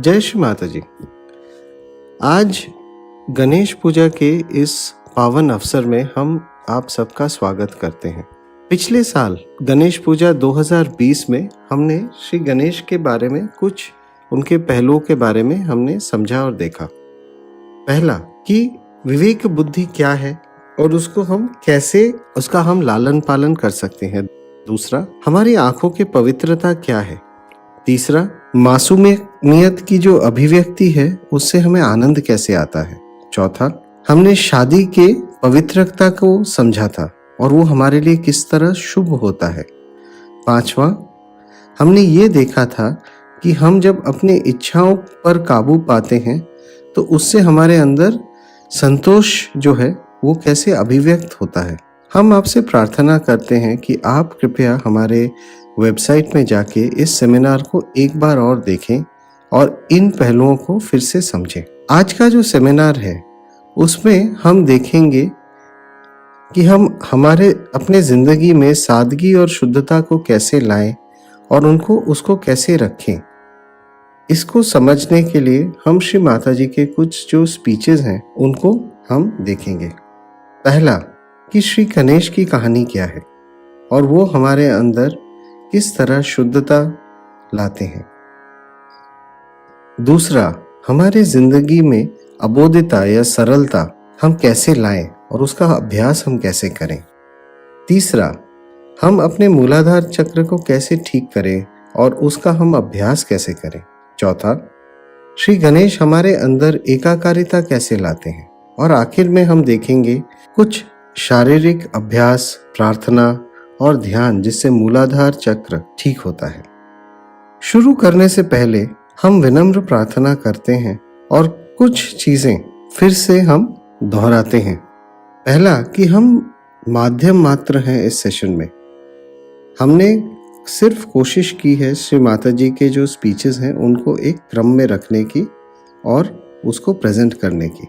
जय श्री माता जी। आज गणेश पूजा के इस पावन अवसर में हम आप सबका स्वागत करते हैं। पिछले साल गणेश पूजा 2020 में हमने श्री गणेश के बारे में कुछ उनके पहलुओं के बारे में हमने समझा और देखा। पहला कि विवेक बुद्धि क्या है और उसको हम कैसे उसका हम लालन पालन कर सकते हैं। दूसरा, हमारी आंखों की पवित्रता क्या है। तीसरा, मासूमियत की जो अभिव्यक्ति है उससे हमें आनंद कैसे आता है। चौथा, हमने शादी के पवित्रता को समझा था और वो हमारे लिए किस तरह शुभ होता है। पांचवा, हमने ये देखा था कि हम जब अपने इच्छाओं पर काबू पाते हैं तो उससे हमारे अंदर संतोष जो है वो कैसे अभिव्यक्त होता है। हम आपसे प्रार्थना करते हैं कि आप कृपया हमारे वेबसाइट में जाके इस सेमिनार को एक बार और देखें और इन पहलुओं को फिर से समझें। आज का जो सेमिनार है उसमें हम देखेंगे कि हम हमारे अपने जिंदगी में सादगी और शुद्धता को कैसे लाएं और उसको कैसे रखें। इसको समझने के लिए हम श्री माताजी के कुछ जो स्पीचेस हैं उनको हम देखेंगे। पहला, कि श्री गणेश की कहानी क्या है और वो हमारे अंदर किस तरह शुद्धता लाते हैं। दूसरा, हमारे जिंदगी में अबोधिता या सरलता हम कैसे लाएं और उसका अभ्यास हम कैसे करें। तीसरा, हम अपने मूलाधार चक्र को कैसे ठीक करें और उसका हम अभ्यास कैसे करें। चौथा, श्री गणेश हमारे अंदर एकाकारिता कैसे लाते हैं। और आखिर में हम देखेंगे कुछ शारीरिक अभ्यास, प्रार्थना और ध्यान जिससे मूलाधार चक्र ठीक होता है। शुरू करने से पहले हम विनम्र प्रार्थना करते हैं और कुछ चीजें फिर से हम दोहराते हैं। पहला, कि हम माध्यम मात्र हैं इस सेशन में। हमने सिर्फ कोशिश की है श्री माता जी के जो स्पीचेस हैं उनको एक क्रम में रखने की और उसको प्रेजेंट करने की।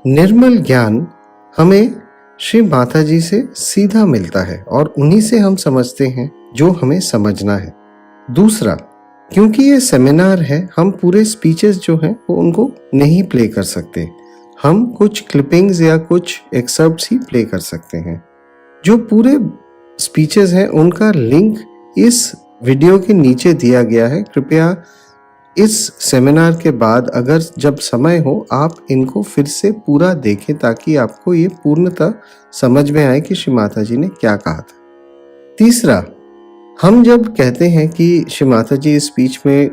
निर्मल ज्ञान हमें श्री माता जी से सीधा मिलता है और उन्हीं से हम समझते हैं जो हमें समझना है। दूसरा, क्योंकि ये सेमिनार है हम पूरे स्पीचेस जो हैं वो उनको नहीं प्ले कर सकते। हम कुछ क्लिपिंग्स या कुछ एक्सर्प्ट्स ही प्ले कर सकते हैं। जो पूरे स्पीचेस हैं उनका लिंक इस वीडियो के नीचे दिया गया है। कृपया इस सेमिनार के बाद अगर जब समय हो आप इनको फिर से पूरा देखें ताकि आपको ये पूर्णतः समझ में आए कि श्री माता जी ने क्या कहा था। तीसरा, हम जब कहते हैं कि श्री माता जी इस स्पीच में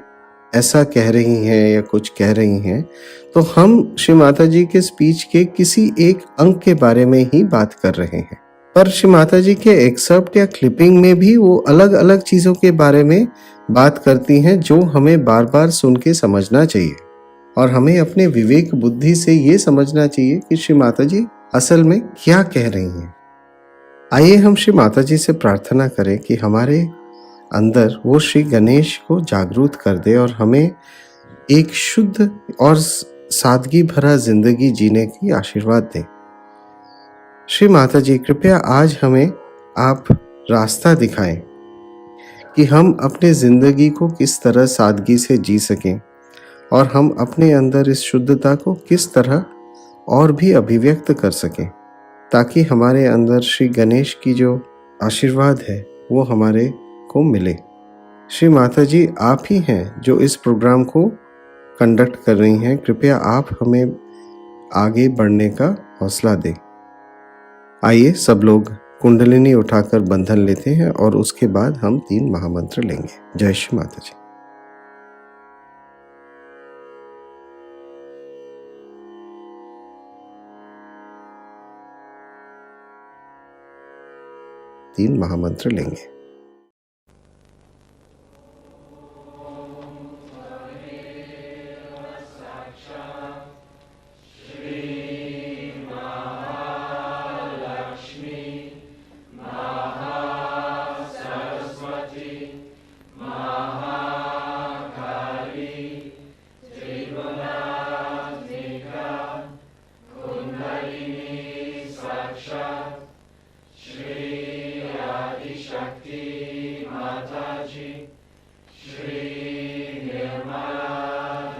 ऐसा कह रही हैं या कुछ कह रही हैं तो हम श्री माता जी के स्पीच के किसी एक अंक के बारे में ही बात कर रहे हैं। पर श्री माता जी के एक्सर्प्ट या क्लिपिंग में भी वो अलग अलग चीजों के बारे में बात करती हैं जो हमें बार बार सुन के समझना चाहिए और हमें अपने विवेक बुद्धि से ये समझना चाहिए कि श्री माता जी असल में क्या कह रही हैं। आइए हम श्री माता जी से प्रार्थना करें कि हमारे अंदर वो श्री गणेश को जागरूक कर दे और हमें एक शुद्ध और सादगी भरा जिंदगी जीने की आशीर्वाद दें। श्री माता जी, कृपया आज हमें आप रास्ता दिखाएं कि हम अपने जिंदगी को किस तरह सादगी से जी सकें और हम अपने अंदर इस शुद्धता को किस तरह और भी अभिव्यक्त कर सकें ताकि हमारे अंदर श्री गणेश की जो आशीर्वाद है वो हमारे को मिले। श्री माता जी, आप ही हैं जो इस प्रोग्राम को कंडक्ट कर रही हैं। कृपया आप हमें आगे बढ़ने का हौसला दें। आइए सब लोग कुंडलिनी उठाकर बंधन लेते हैं और उसके बाद हम 3 महामंत्र लेंगे। जय श्री माता जी। तीन महामंत्र लेंगे। Shri Mataji, Shri Mataji,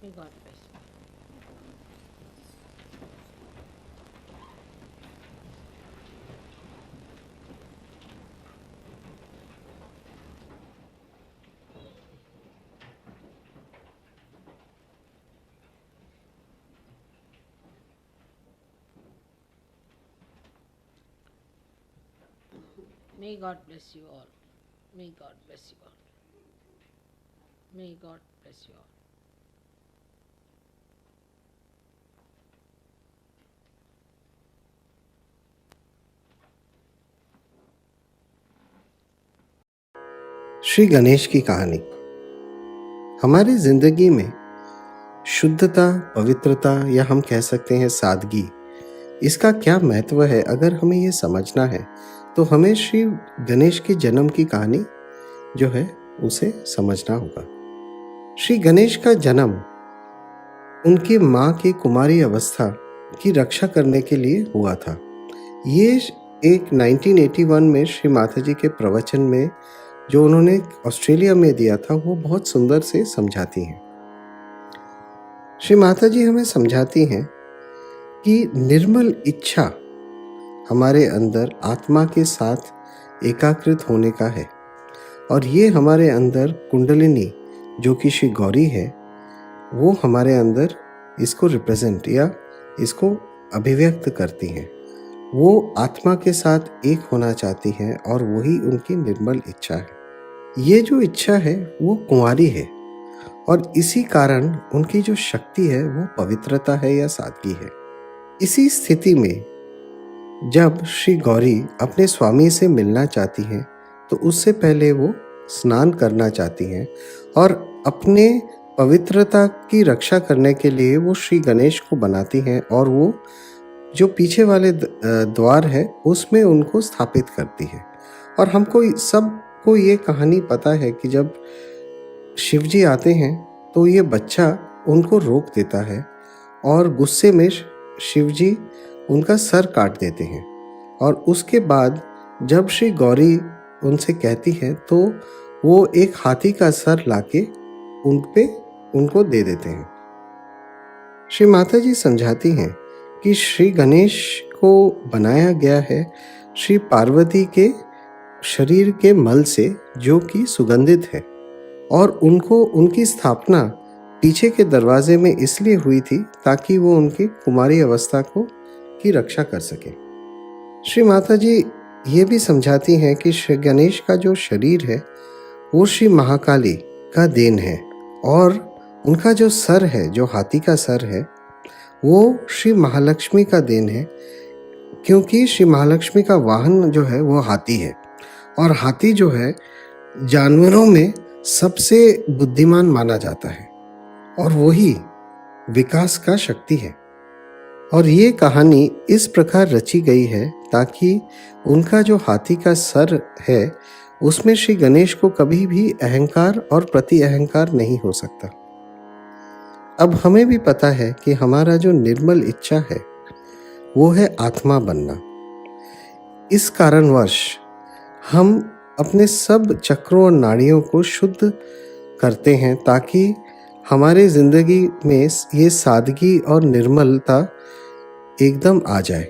May God bless you. May God bless you all. May God bless you all. May God bless you all. Shri Ganesh की कहानी। हमारी जिंदगी में शुद्धता, पवित्रता या हम कह सकते हैं सादगी, इसका क्या महत्व है अगर हमें ये समझना है तो हमें श्री गणेश के जन्म की कहानी जो है उसे समझना होगा। श्री गणेश का जन्म उनकी माँ की कुमारी अवस्था की रक्षा करने के लिए हुआ था। ये एक 1981 में श्री माताजी के प्रवचन में जो उन्होंने ऑस्ट्रेलिया में दिया था वो बहुत सुंदर से समझाती हैं। श्री माताजी हमें समझाती हैं कि निर्मल इच्छा हमारे अंदर आत्मा के साथ एकाकृत होने का है और ये हमारे अंदर कुंडलिनी जो कि श्री गौरी है वो हमारे अंदर इसको रिप्रेजेंट या इसको अभिव्यक्त करती हैं। वो आत्मा के साथ एक होना चाहती हैं और वही उनकी निर्मल इच्छा है। ये जो इच्छा है वो कुंवारी है और इसी कारण उनकी जो शक्ति है वो पवित्रता है या सादगी है। इसी स्थिति में जब श्री गौरी अपने स्वामी से मिलना चाहती हैं तो उससे पहले वो स्नान करना चाहती हैं और अपने पवित्रता की रक्षा करने के लिए वो श्री गणेश को बनाती हैं और वो जो पीछे वाले द्वार है उसमें उनको स्थापित करती है। और हमको सबको ये कहानी पता है कि जब शिवजी आते हैं तो ये बच्चा उनको रोक देता है और गुस्से में शिवजी उनका सर काट देते हैं। और उसके बाद जब श्री गौरी उनसे कहती है तो वो एक हाथी का सर लाके उनको दे देते हैं। श्री माताजी समझाती हैं कि श्री गणेश को बनाया गया है श्री पार्वती के शरीर के मल से जो कि सुगंधित है और उनकी स्थापना पीछे के दरवाजे में इसलिए हुई थी ताकि वो उनकी कुमारी अवस्था की रक्षा कर सके। श्री माताजी ये भी समझाती हैं कि श्री गणेश का जो शरीर है वो श्री महाकाली का देन है और उनका जो सर है, जो हाथी का सर है, वो श्री महालक्ष्मी का देन है क्योंकि श्री महालक्ष्मी का वाहन जो है वो हाथी है और हाथी जो है जानवरों में सबसे बुद्धिमान माना जाता है और वही विकास का शक्ति है। और ये कहानी इस प्रकार रची गई है ताकि उनका जो हाथी का सर है उसमें श्री गणेश को कभी भी अहंकार और प्रति अहंकार नहीं हो सकता। अब हमें भी पता है कि हमारा जो निर्मल इच्छा है वो है आत्मा बनना। इस कारणवश हम अपने सब चक्रों और नाड़ियों को शुद्ध करते हैं ताकि हमारे जिंदगी में ये सादगी और निर्मलता एकदम आ जाए।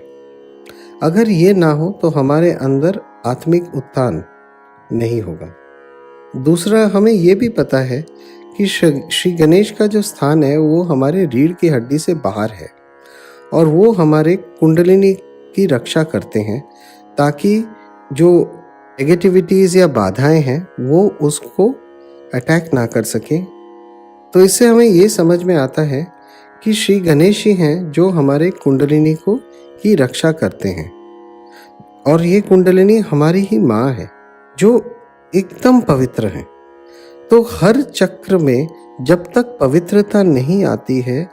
अगर ये ना हो तो हमारे अंदर आत्मिक उत्थान नहीं होगा। दूसरा, हमें ये भी पता है कि श्री गणेश का जो स्थान है वो हमारे रीढ़ की हड्डी से बाहर है और वो हमारे कुंडलिनी की रक्षा करते हैं ताकि जो नेगेटिविटीज़ या बाधाएं हैं वो उसको अटैक ना कर सकें तो इससे हमें ये समझ में आता है कि श्री गणेश ही हैं जो हमारे कुंडलिनी को की रक्षा करते हैं, और ये कुंडलिनी हमारी ही माँ है जो एकदम पवित्र है। तो हर चक्र में जब तक पवित्रता नहीं आती है,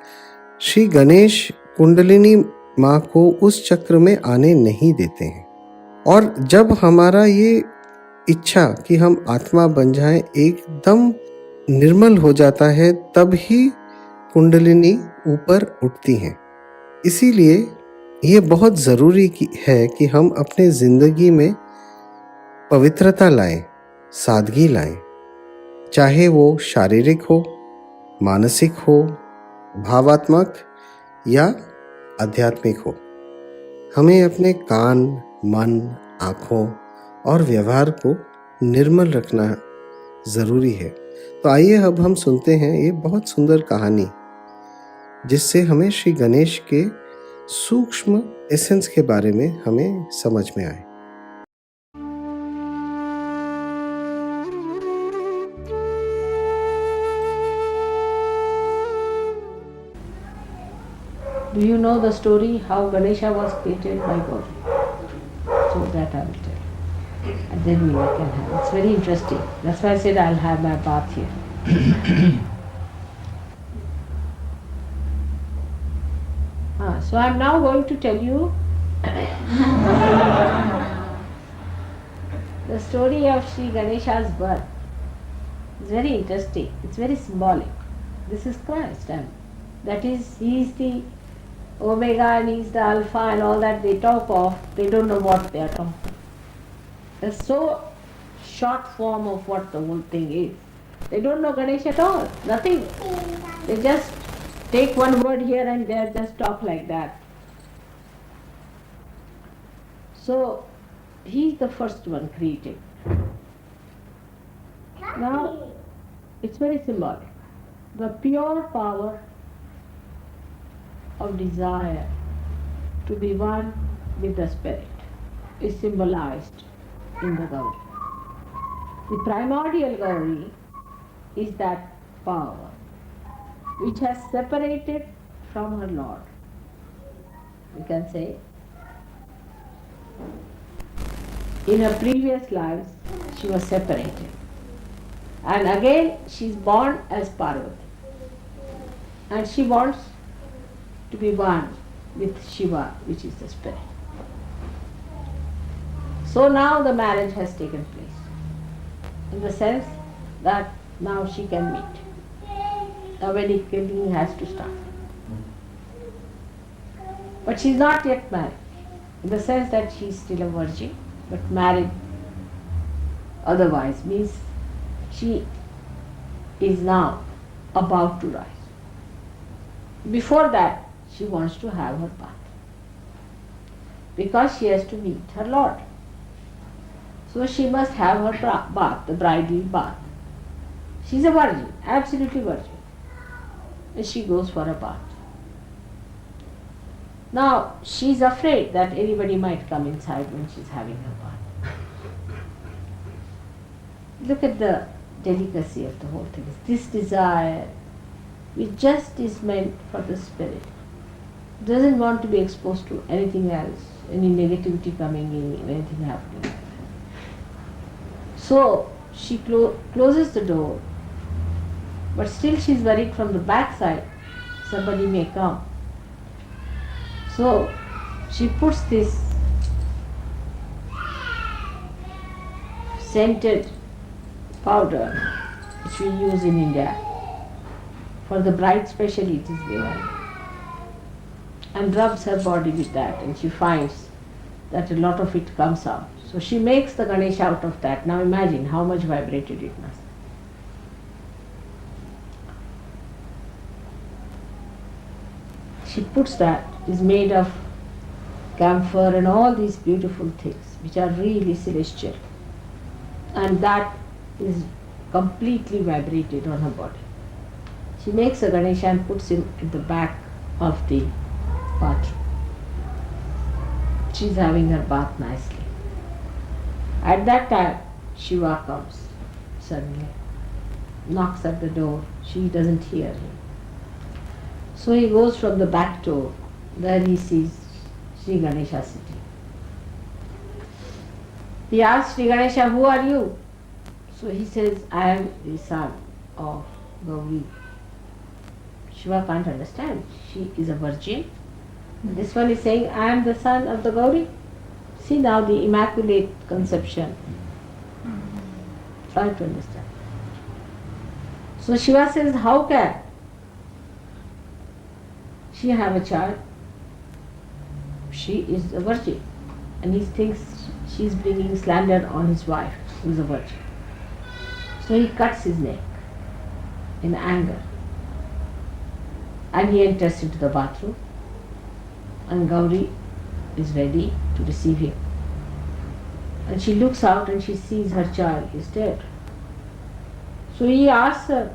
श्री गणेश कुंडलिनी माँ को उस चक्र में आने नहीं देते हैं। और जब हमारा ये इच्छा कि हम आत्मा बन जाएं एकदम निर्मल हो जाता है, तब ही कुंडलिनी ऊपर उठती हैं। इसीलिए ये बहुत ज़रूरी है कि हम अपने ज़िंदगी में पवित्रता लाएं, सादगी लाएं, चाहे वो शारीरिक हो, मानसिक हो, भावात्मक या आध्यात्मिक हो। हमें अपने कान, मन, आँखों और व्यवहार को निर्मल रखना ज़रूरी है। तो आइए अब हम सुनते हैं ये बहुत सुंदर कहानी, जिससे हमें श्री गणेश के सूक्ष्म एसेंस के बारे में हमें समझ में आए। Do you know the story how Ganesha was created by God? So that I will tell. And then we can have. It's very interesting. That's why I said I'll have my bath here. So I'm now going to tell you the story of Shri Ganesha's birth. It's very interesting. It's very symbolic. This is Christ, and that is, he is the Omega and he is the Alpha and all that they talk of. They don't know what they are talking. It's so short form of what the whole thing is. They don't know Ganesh at all. Nothing. They just take one word here and there, just talk like that. So he is the first one created. Now it's very symbolic. The pure power of desire to be one with the Spirit is symbolized in the Gauri. The primordial Gauri is that power which has separated from her Lord. We can say, in her previous lives she was separated, and again she is born as Parvati, and she wants to be one with Shiva, which is the Spirit. So now the marriage has taken place, in the sense that now she can meet. The wedding has to start. But she is not yet married, in the sense that she is still a virgin, but married otherwise means she is now about to rise. Before that, she wants to have her bath, because she has to meet her Lord. So she must have her bath, the bridal bath. She is a virgin, absolutely virgin, and she goes for a bath. Now she is afraid that anybody might come inside when she is having her bath. Look at the delicacy of the whole thing. This desire, which just is meant for the spirit, doesn't want to be exposed to anything else, any negativity coming in, anything happening. So she closes the door, but still she is worried from the back side somebody may come. So she puts this scented powder which we use in India. For the bride especially it is given, and rubs her body with that, and she finds that a lot of it comes out. So she makes the Ganesh out of that. Now imagine how much vibrated it must. She puts that, is made of camphor and all these beautiful things which are really celestial, and that is completely vibrated on her body. She makes a Ganesha and puts him at the back of the bathroom. She is having her bath nicely. At that time, Shiva comes suddenly. knocks at the door. She doesn't hear him. So he goes from the back door. There he sees Shri Ganesha sitting. He asks Shri Ganesha, "Who are you?" So he says, "I am the son of Gauri." Shiva can't understand. She is a virgin. This one is saying, "I am the son of the Gauri." See now the immaculate conception. Try to understand. So Shiva says, "How can she have a child? She is a virgin." And he thinks she is bringing slander on his wife, who is a virgin. So he cuts his neck in anger. And he enters into the bathroom. And Gauri is ready to receive him. And she looks out and she sees her child is dead. So he asks her,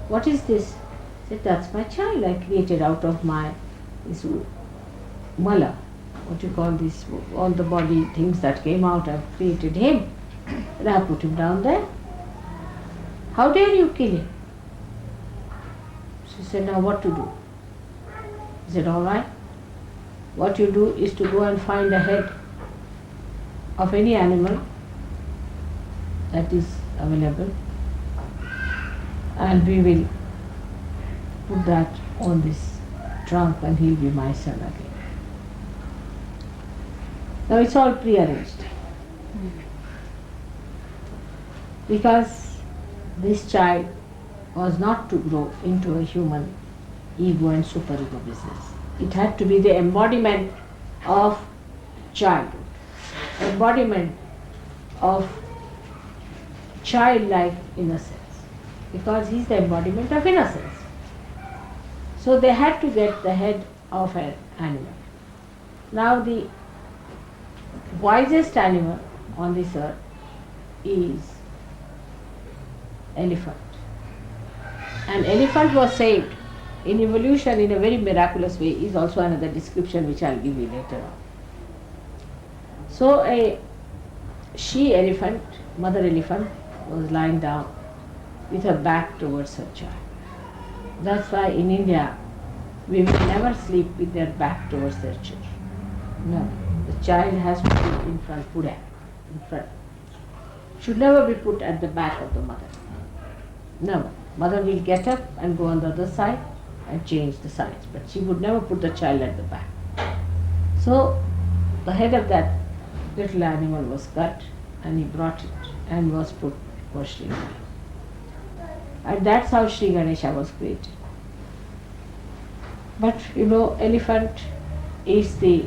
"What is this?" She said, "That's my child I created out of this mala." What you call this? All the body things that came out, I've created him. And I put him down there. How dare you kill him? She said, "Now what to do?" He said, "All right. What you do is to go and find the head of any animal that is available, and we will put that on this trunk and he'll be my son again." Now it's all prearranged. Because this child was not to grow into a human ego and superego business. It had to be the embodiment of childhood, embodiment of childlike innocence, because he's the embodiment of innocence. So they had to get the head of an animal. Now the wisest animal on this earth is elephant. And elephant was saved in evolution in a very miraculous way, is also another description which I'll give you later on. So a she elephant, mother elephant, was lying down with her back towards her child. That's why in India women never sleep with their back towards their children. No, the child has to be in front, put in front. Should never be put at the back of the mother. Never. Mother will get up and go on the other side and change the sides, but she would never put the child at the back. So the head of that little animal was cut and he brought it and was put for Shri Ganesha. And that's how Shri Ganesha was created. But you know, elephant is the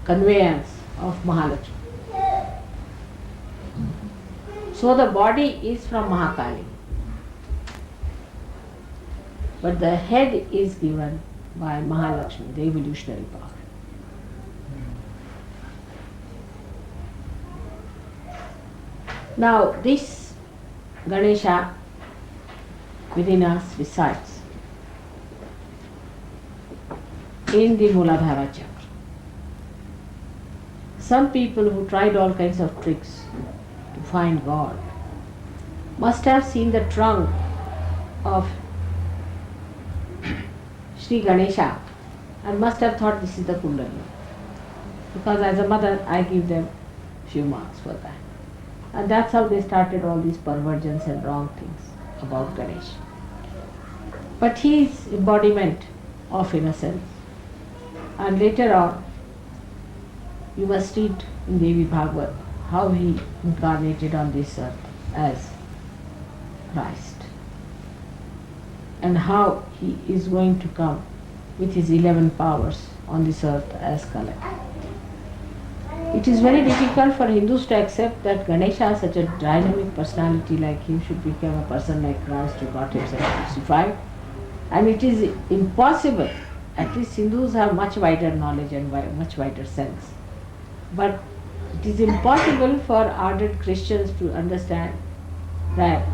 conveyance of Mahalakshmi. So the body is from Mahakali, but the head is given by Mahalakshmi, the evolutionary power. Now this Ganesha within us resides in the Muladhara chakra. Some people who tried all kinds of tricks to find God must have seen the trunk of Shri Ganesha and must have thought this is the Kundalini. Because as a mother I give them few marks for that. And that's how they started all these perversions and wrong things about Ganesh. But he is embodiment of innocence. And later on, you must read in Devi Bhagavad how he incarnated on this earth as Christ. And how he is going to come with his 11 powers on this earth as Kala. It is very difficult for Hindus to accept that Ganesha, such a dynamic personality like him, should become a person like Christ who got himself crucified. And it is impossible. At least Hindus have much wider knowledge and much wider sense. But it is impossible for ardent Christians to understand that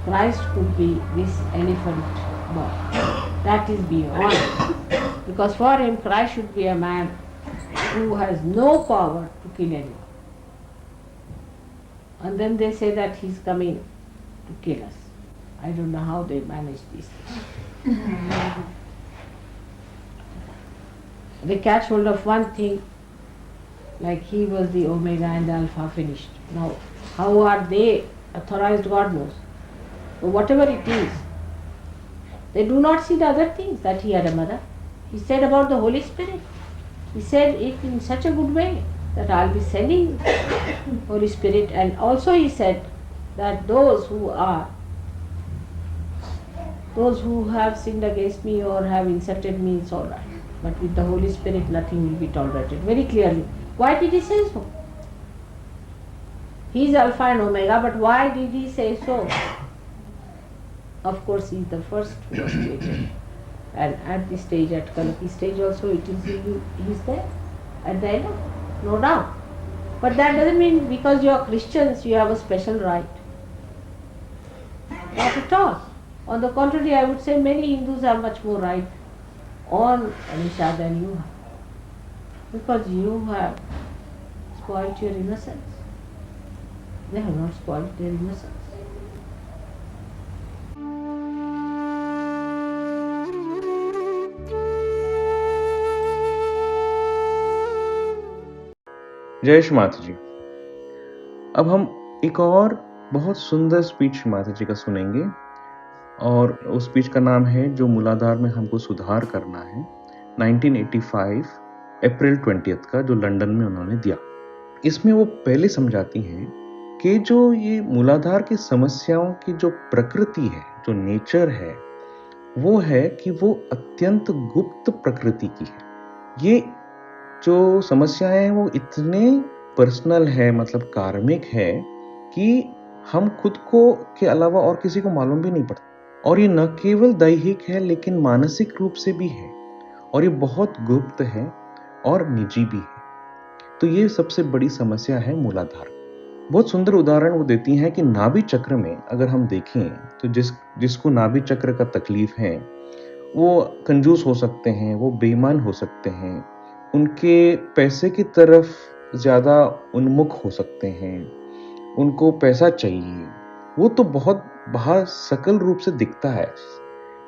Christ could be this elephant boy. That is beyond. Because for him, Christ should be a man who has no power to kill anyone. And then they say that he's coming to kill us. I don't know how they manage this. They catch hold of one thing, like he was the Omega and the Alpha finished. Now, how are they authorized, God knows. But whatever it is, they do not see the other things, that he had a mother. He said about the Holy Spirit. He said it in such a good way that I'll be sending Holy Spirit. And also he said that those who have sinned against me or have insulted me, it's all right. But with the Holy Spirit, nothing will be tolerated. Very clearly. Why did he say so? He is Alpha and Omega, but why did he say so? Of course, he is the first who was created. And at this stage, at Kalki stage also, it is he is there at the end, no doubt. But that doesn't mean because you are Christians, you have a special right. Not at all. On the contrary, I would say many Hindus have much more right on Anisha than you have. Because you have spoiled your innocence. They have not spoiled their innocence. जय श्री माता जी। अब हम एक और बहुत सुंदर speech Shri Mata जी का सुनेंगे और उस स्पीच का नाम है जो मूलाधार में हमको सुधार करना है, 1985 अप्रैल 20 का, जो लंदन में उन्होंने दिया। इसमें वो पहले समझाती हैं कि जो ये मूलाधार की समस्याओं की जो प्रकृति है, जो नेचर है, वो है कि वो अत्यंत गुप्त प्रकृति की है। ये जो समस्याएं हैं वो इतने पर्सनल है, मतलब कार्मिक है, कि हम खुद को के अलावा और किसी को मालूम भी नहीं पड़ता। और ये न केवल दैहिक है लेकिन मानसिक रूप से भी है, और ये बहुत गुप्त है और निजी भी है। तो ये सबसे बड़ी समस्या है मूलाधार। बहुत सुंदर उदाहरण वो देती हैं कि नाभि चक्र में अगर हम देखें तो जिसको नाभि चक्र का तकलीफ है वो कंजूस हो सकते हैं, वो बेईमान हो सकते हैं, उनके पैसे की तरफ ज़्यादा उन्मुख हो सकते हैं, उनको पैसा चाहिए। वो तो बहुत बाहर सकल रूप से दिखता है,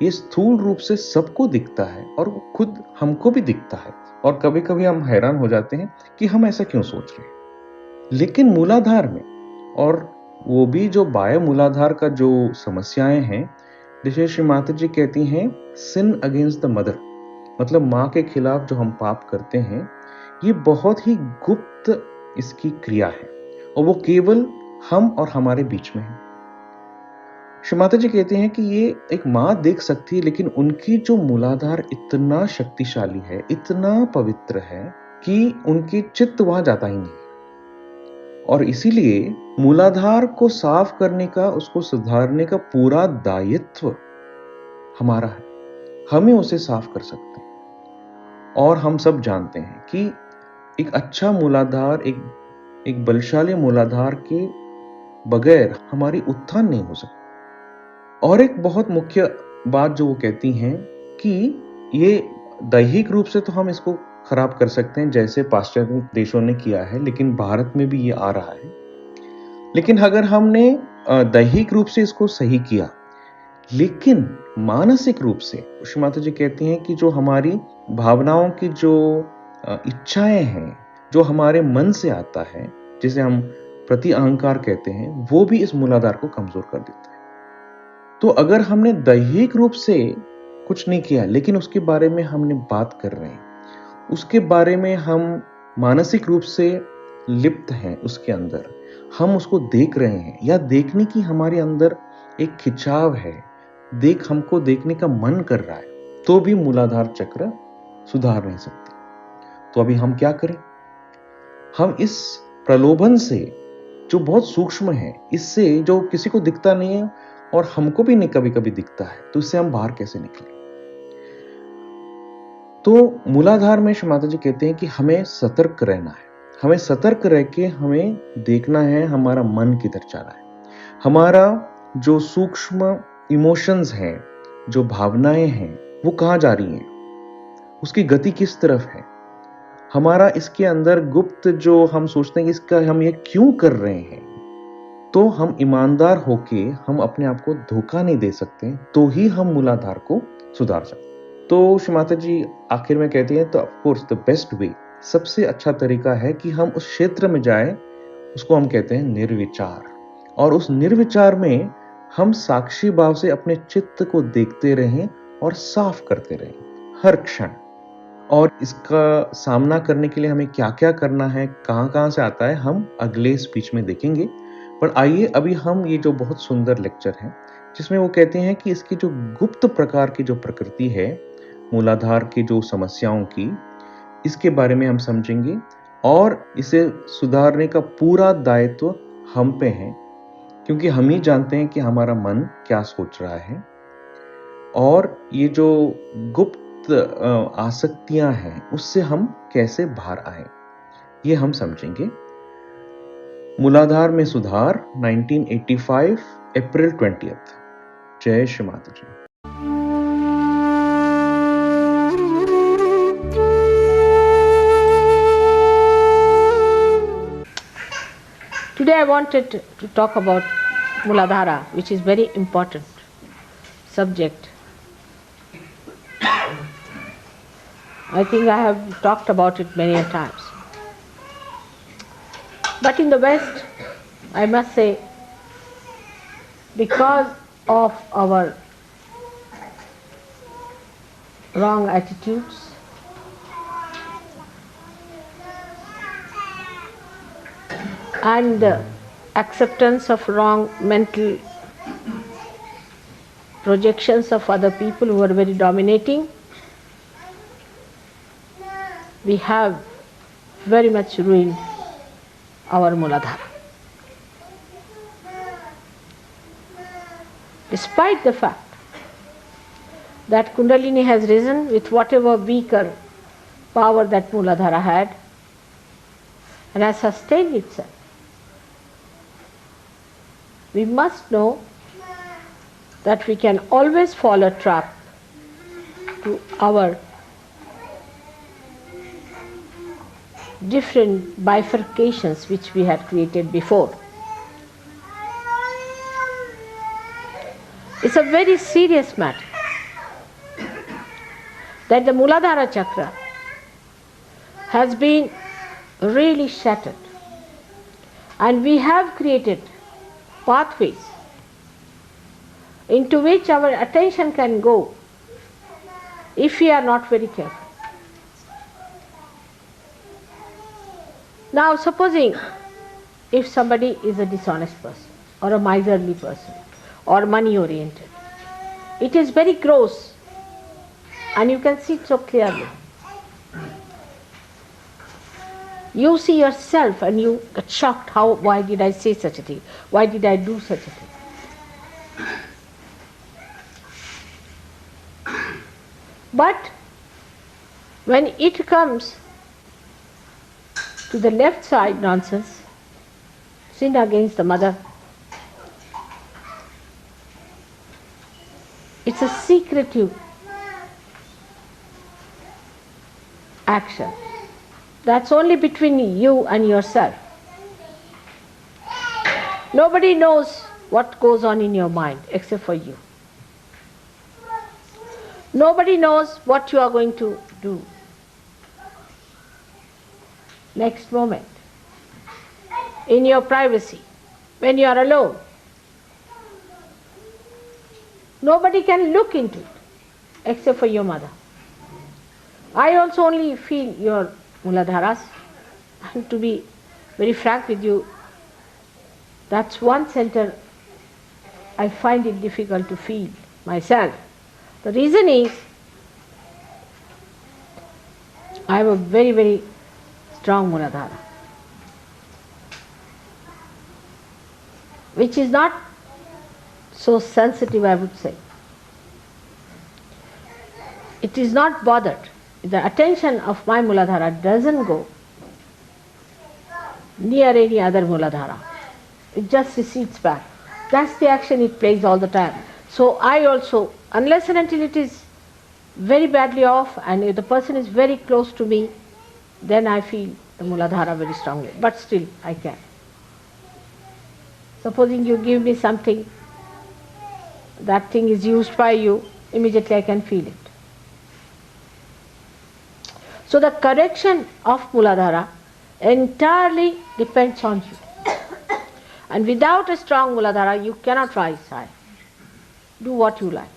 ये स्थूल रूप से सबको दिखता है और वो खुद हमको भी दिखता है। और कभी कभी हम हैरान हो जाते हैं कि हम ऐसा क्यों सोच रहे हैं। लेकिन मूलाधार में, और वो भी जो बाह्य मूलाधार का जो समस्याएं हैं, जैसे श्री माता जी कहती हैं सिन अगेंस्ट द मदर, मतलब माँ के खिलाफ जो हम पाप करते हैं, ये बहुत ही गुप्त इसकी क्रिया है और वो केवल हम और हमारे बीच में है। श्री माता जी कहते हैं कि ये एक माँ देख सकती है, लेकिन उनकी जो मूलाधार इतना शक्तिशाली है, इतना पवित्र है कि उनकी चित्त वहां जाता ही नहीं। और इसीलिए मूलाधार को साफ करने का, उसको सुधारने का पूरा दायित्व हमारा है। हम ही उसे साफ कर सकते हैं। और हम सब जानते हैं कि एक अच्छा मूलाधार, एक बलशाली मूलाधार के बगैर हमारी उत्थान नहीं हो सकती। और एक बहुत मुख्य बात जो वो कहती हैं कि ये दैहिक रूप से तो हम इसको खराब कर सकते हैं जैसे पाश्चात्य देशों ने किया है, लेकिन भारत में भी ये आ रहा है। लेकिन अगर हमने दैहिक रूप से इसको सही किया, लेकिन मानसिक रूप से, श्री माता जी कहती हैं कि जो हमारी भावनाओं की जो इच्छाएं हैं, जो हमारे मन से आता है, जिसे हम प्रति अहंकार कहते हैं, वो भी इस मूलाधार को कमजोर कर देता है। तो अगर हमने दैहिक रूप से कुछ नहीं किया, लेकिन उसके बारे में हमने बात कर रहे हैं, उसके बारे में हम मानसिक रूप से लिप्त हैं, उसके अंदर हम उसको देख रहे हैं, या देखने की हमारे अंदर एक खिंचाव है, हमको देखने का मन कर रहा है, तो भी मूलाधार चक्र सुधार नहीं सकते। तो अभी हम क्या करें? हम इस प्रलोभन से, जो बहुत सूक्ष्म है, इससे जो किसी को दिखता नहीं है और हमको भी नहीं कभी कभी दिखता है, तो इससे हम बाहर कैसे निकलें? तो मूलाधार में श्री माता जी कहते हैं कि हमें सतर्क रहना है। हमें सतर्क रह के हमें देखना है हमारा मन किधर जा रहा है, हमारा जो सूक्ष्म इमोशंस हैं, जो भावनाएं हैं, वो कहाँ जा रही हैं, उसकी गति किस तरफ है, हमारा इसके अंदर गुप्त जो हम सोचते हैं कि इसका हम ये क्यों कर रहे हैं, तो हम ईमानदार होके हम अपने आप को धोखा नहीं दे सकते, तो ही हम मूलाधार को सुधार सकते। तो श्री माता जी आखिर में कहती हैं, तो of course the best way, सबसे अच्छा तरीका है कि हम उस क्षेत्र में जाएं, उसको हम कहते हैं निर्विचार। और उस निर्विचार में हम साक्षी भाव से अपने चित्त को देखते रहें और साफ करते रहें हर क्षण। और इसका सामना करने के लिए हमें क्या क्या करना है, कहाँ से आता है, हम अगले स्पीच में देखेंगे। पर आइए अभी हम ये जो बहुत सुंदर लेक्चर है जिसमें वो कहते हैं कि इसकी जो गुप्त प्रकार की जो प्रकृति है मूलाधार की जो समस्याओं की, इसके बारे में हम समझेंगे। और इसे सुधारने का पूरा दायित्व हम पे है, क्योंकि हम ही जानते हैं कि हमारा मन क्या सोच रहा है और ये जो गुप्त आसक्तियां हैं उससे हम कैसे बाहर आए, ये हम समझेंगे। मूलाधार में सुधार 1985 अप्रैल 20। जय श्री माता जी। Today I wanted to talk about Muladhara, which is very important subject. I think I have talked about it many a times. But in the West, I must say, because of our wrong attitudes, and acceptance of wrong mental projections of other people who are very dominating, we have very much ruined our Muladhara. Despite the fact that Kundalini has risen with whatever weaker power that Muladhara had and has sustained itself, we must know that we can always fall a trap to our different bifurcations which we had created before. It's a very serious matter that the Muladhara chakra has been really shattered, and we have created pathways into which our attention can go if we are not very careful. Now supposing if somebody is a dishonest person or a miserly person or money oriented, it is very gross and you can see it so clearly. You see yourself and you get shocked, why did I say such a thing? Why did I do such a thing? But when it comes to the left side nonsense, sin against the mother, it's a secretive action. That's only between you and yourself. Nobody knows what goes on in your mind except for you. Nobody knows what you are going to do next moment, in your privacy, when you are alone. Nobody can look into it except for your mother. I also only feel your Muladharas, and to be very frank with you, that's one center I find it difficult to feel myself. The reason is, I have a very, very strong Muladhara, which is not so sensitive, I would say. It is not bothered. The attention of my Muladhara doesn't go near any other Muladhara. It just recedes back. That's the action it plays all the time. So I also, unless and until it is very badly off and if the person is very close to me, then I feel the Muladhara very strongly. But still I can. Supposing you give me something, that thing is used by you, immediately I can feel it. So the correction of Muladhara entirely depends on you. And without a strong Muladhara, you cannot rise high. Do what you like.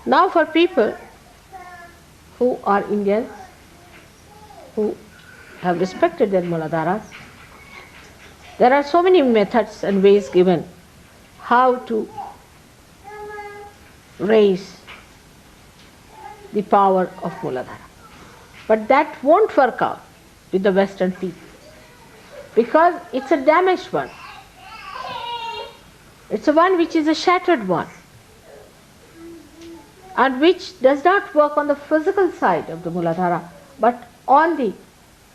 Now for people who are Indians, who have respected their Muladharas, there are so many methods and ways given how to raise the power of Muladhara. But that won't work out with the Western people, because it's a damaged one. It's a one which is a shattered one, and which does not work on the physical side of the Muladhara, but on the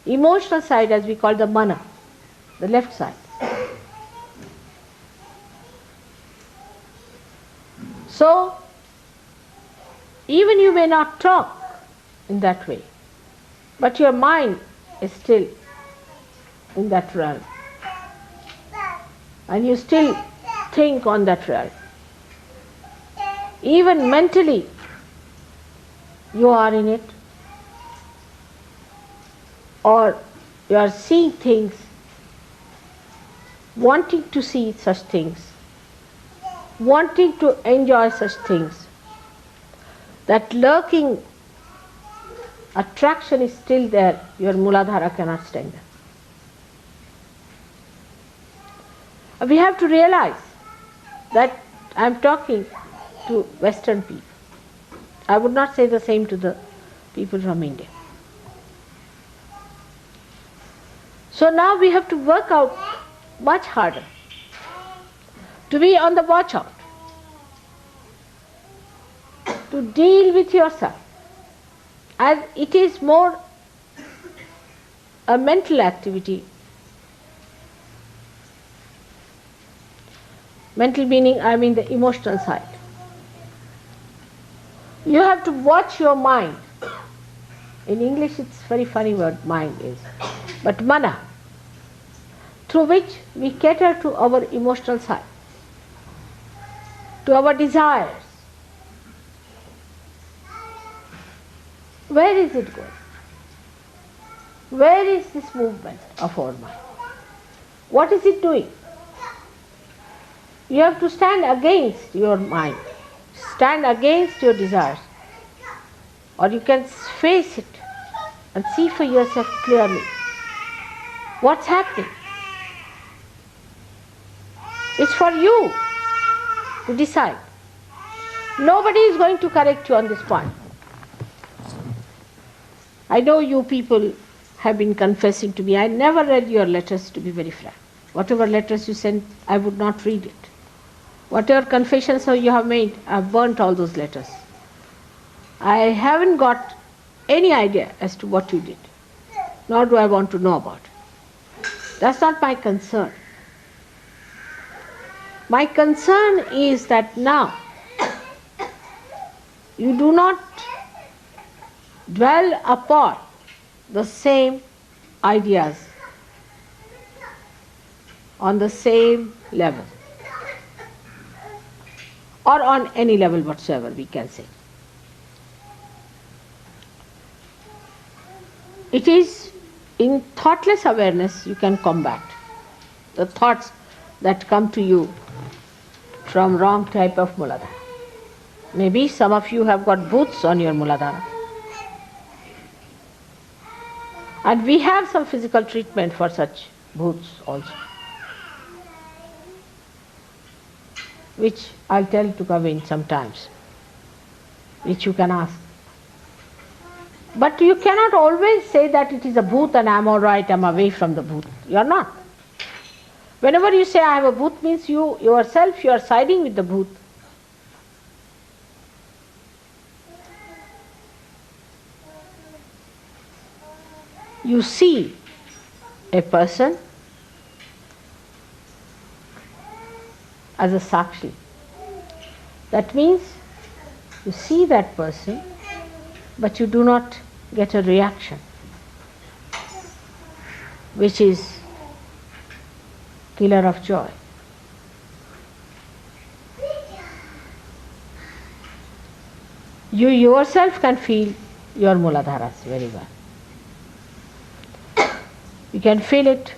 emotional side, as we call the mana, the left side. So, even you may not talk in that way, but your mind is still in that realm, and you still think on that realm. Even mentally, you are in it, or you are seeing things, wanting to see such things, wanting to enjoy such things. That lurking attraction is still there, your Muladhara cannot stand that. We have to realize that I am talking to Western people. I would not say the same to the people from India. So now we have to work out much harder, to be on the watch out, to deal with yourself, as it is more a mental activity. Mental meaning, I mean the emotional side. You have to watch your mind. In English it's very funny word, mind is. But mana, through which we cater to our emotional side, to our desires. Where is it going? Where is this movement of our mind? What is it doing? You have to stand against your mind, stand against your desires, or you can face it and see for yourself clearly what's happening. It's for you to decide. Nobody is going to correct you on this point. I know you people have been confessing to me. I never read your letters, to be very frank. Whatever letters you sent, I would not read it. Whatever confessions you have made, I've burnt all those letters. I haven't got any idea as to what you did, nor do I want to know about it. That's not my concern. My concern is that now you do not dwell upon the same ideas on the same level, or on any level whatsoever, we can say. It is in thoughtless awareness you can combat the thoughts that come to you from wrong type of Muladhara. Maybe some of you have got booths on your Muladhara. And we have some physical treatment for such booths also, which I'll tell to come in sometimes, which you can ask. But you cannot always say that it is a booth and I'm all right, I'm away from the booth. You are not. Whenever you say I have a booth, means you yourself, you are siding with the booth. You see a person as a sakshi. That means you see that person, but you do not get a reaction. which is killer of joy. You yourself can feel your Mooladharas very well. You can feel it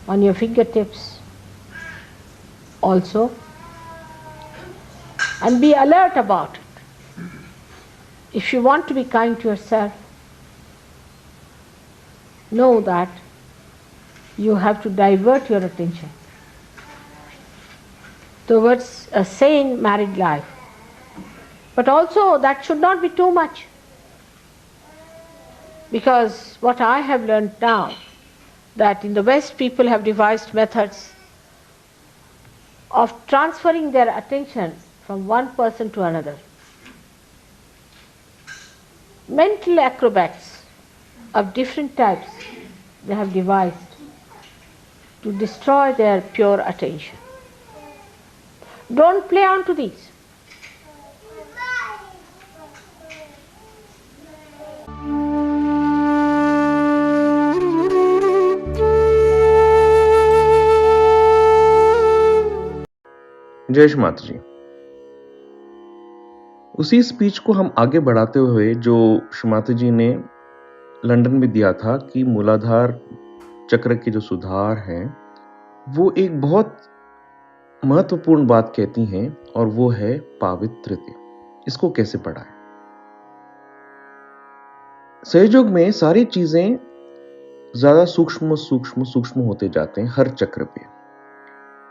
on your fingertips also, and be alert about it. If you want to be kind to yourself, know that you have to divert your attention towards a sane married life. But also that should not be too much. Because what I have learned now, that in the West people have devised methods of transferring their attention from one person to another. Mental acrobats of different types they have devised to destroy their pure attention. Don't play on to these. जय माता जी। उसी speech को हम आगे बढ़ाते हुए जो श्री माता जी ने लंदन में दिया था कि मूलाधार चक्र के जो सुधार हैं वो एक बहुत महत्वपूर्ण बात कहती हैं, और वो है पावित्रता। इसको कैसे पढ़ा है? सहयोग में सारी चीजें ज्यादा सूक्ष्म होते जाते हैं हर चक्र पे।